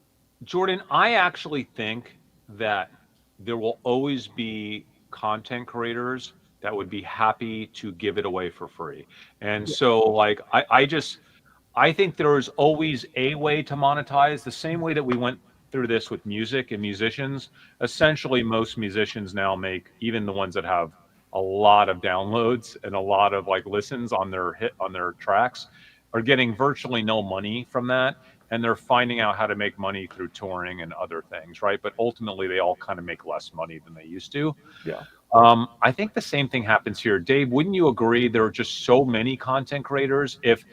Jordan, I actually think that there will always be content creators that would be happy to give it away for free. And so like I think there is always a way to monetize, the same way that we went through this with music and musicians. Essentially, most musicians now make, even the ones that have a lot of downloads and a lot of like listens on their tracks, are getting virtually no money from that. And they're finding out how to make money through touring and other things, right? But ultimately, they all kind of make less money than they used to. Yeah. I think the same thing happens here. Dave, wouldn't you agree there are just so many content creators? If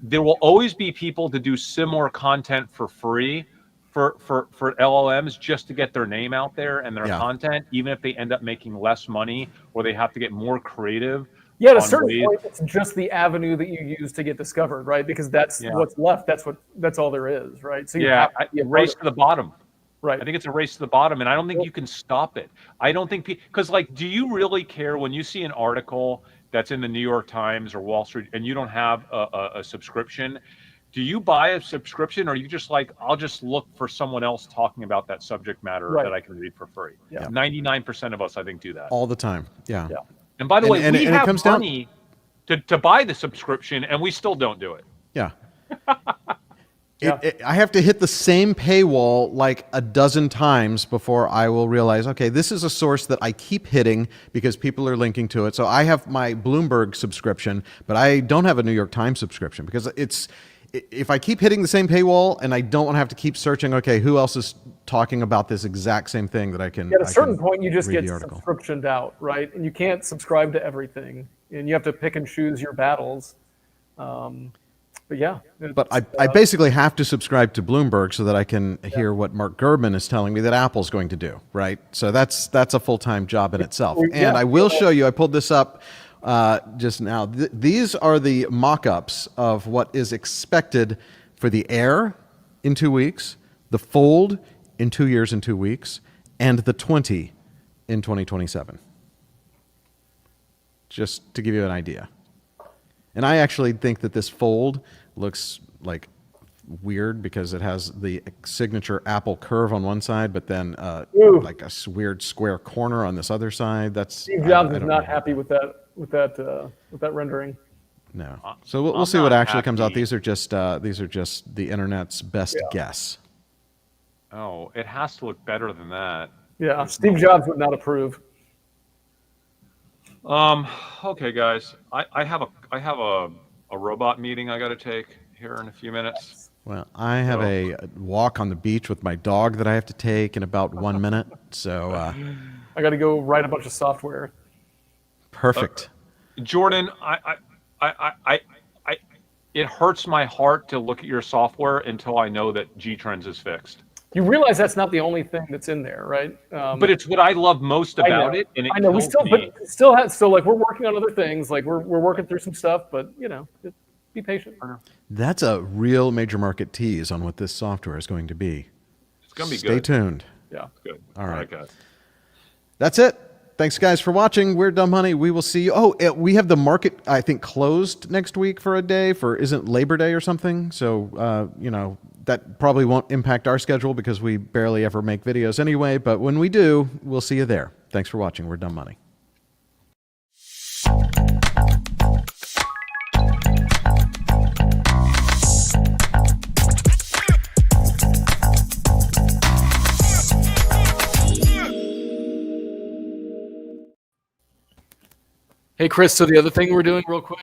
there will always be people to do similar content for free for LLMs just to get their name out there and their content, even if they end up making less money or they have to get more creative. Yeah, at a certain point, it's just the avenue that you use to get discovered, right? Because that's what's left. That's all there is, right? So race to the bottom. Right. I think it's a race to the bottom, and I don't think you can stop it. I don't think because like, do you really care when you see an article that's in the New York Times or Wall Street and you don't have a subscription? Do you buy a subscription, or are you just like, I'll just look for someone else talking about that subject matter that I can read for free? 99% of us, I think, do that all the time. Yeah. And by the way, we have it comes money to buy the subscription, and we still don't do it. Yeah. I have to hit the same paywall like a dozen times before I will realize, okay, this is a source that I keep hitting because people are linking to it. So I have my Bloomberg subscription, but I don't have a New York Times subscription because if I keep hitting the same paywall and I don't want to have to keep searching, okay, who else is talking about this exact same thing that I can. At a certain point, you just get subscriptioned out, right? And you can't subscribe to everything, and you have to pick and choose your battles. But I basically have to subscribe to Bloomberg so that I can hear what Mark Gurman is telling me that Apple's going to do, right? So that's a full-time job in itself. And I will show you, I pulled this up just now. These are the mock-ups of what is expected for the Air in 2 weeks, the Fold in 2 years and 2 weeks, and the 20 in 2027. Just to give you an idea. And I actually think that this Fold looks like weird because it has the signature Apple curve on one side, but then like a weird square corner on this other side. That's Steve Jobs is not happy with that rendering. No. So we'll see what actually comes out. These are just the internet's best guess. Oh, it has to look better than that. Yeah, Steve Jobs would not approve. Okay, guys, I have a robot meeting I got to take here in a few minutes. Well, I have a walk on the beach with my dog that I have to take in about 1 minute. So I got to go write a bunch of software. Perfect. Jordan, it hurts my heart to look at your software until I know that G-Trends is fixed. You realize that's not the only thing that's in there, right? But it's what I love most about it. And I know. We're working on other things. Like we're working through some stuff, but just be patient. That's a real major market tease on what this software is going to be. It's going to be Stay tuned. Yeah, good. All right, guys. That's it. Thanks, guys, for watching. We're Dumb Honey. We will see you. Oh, we have the market, I think, closed next week for a day isn't Labor Day or something? So, that probably won't impact our schedule because we barely ever make videos anyway. But when we do, we'll see you there. Thanks for watching. We're Dumb Money. Hey, Chris, so the other thing we're doing real quick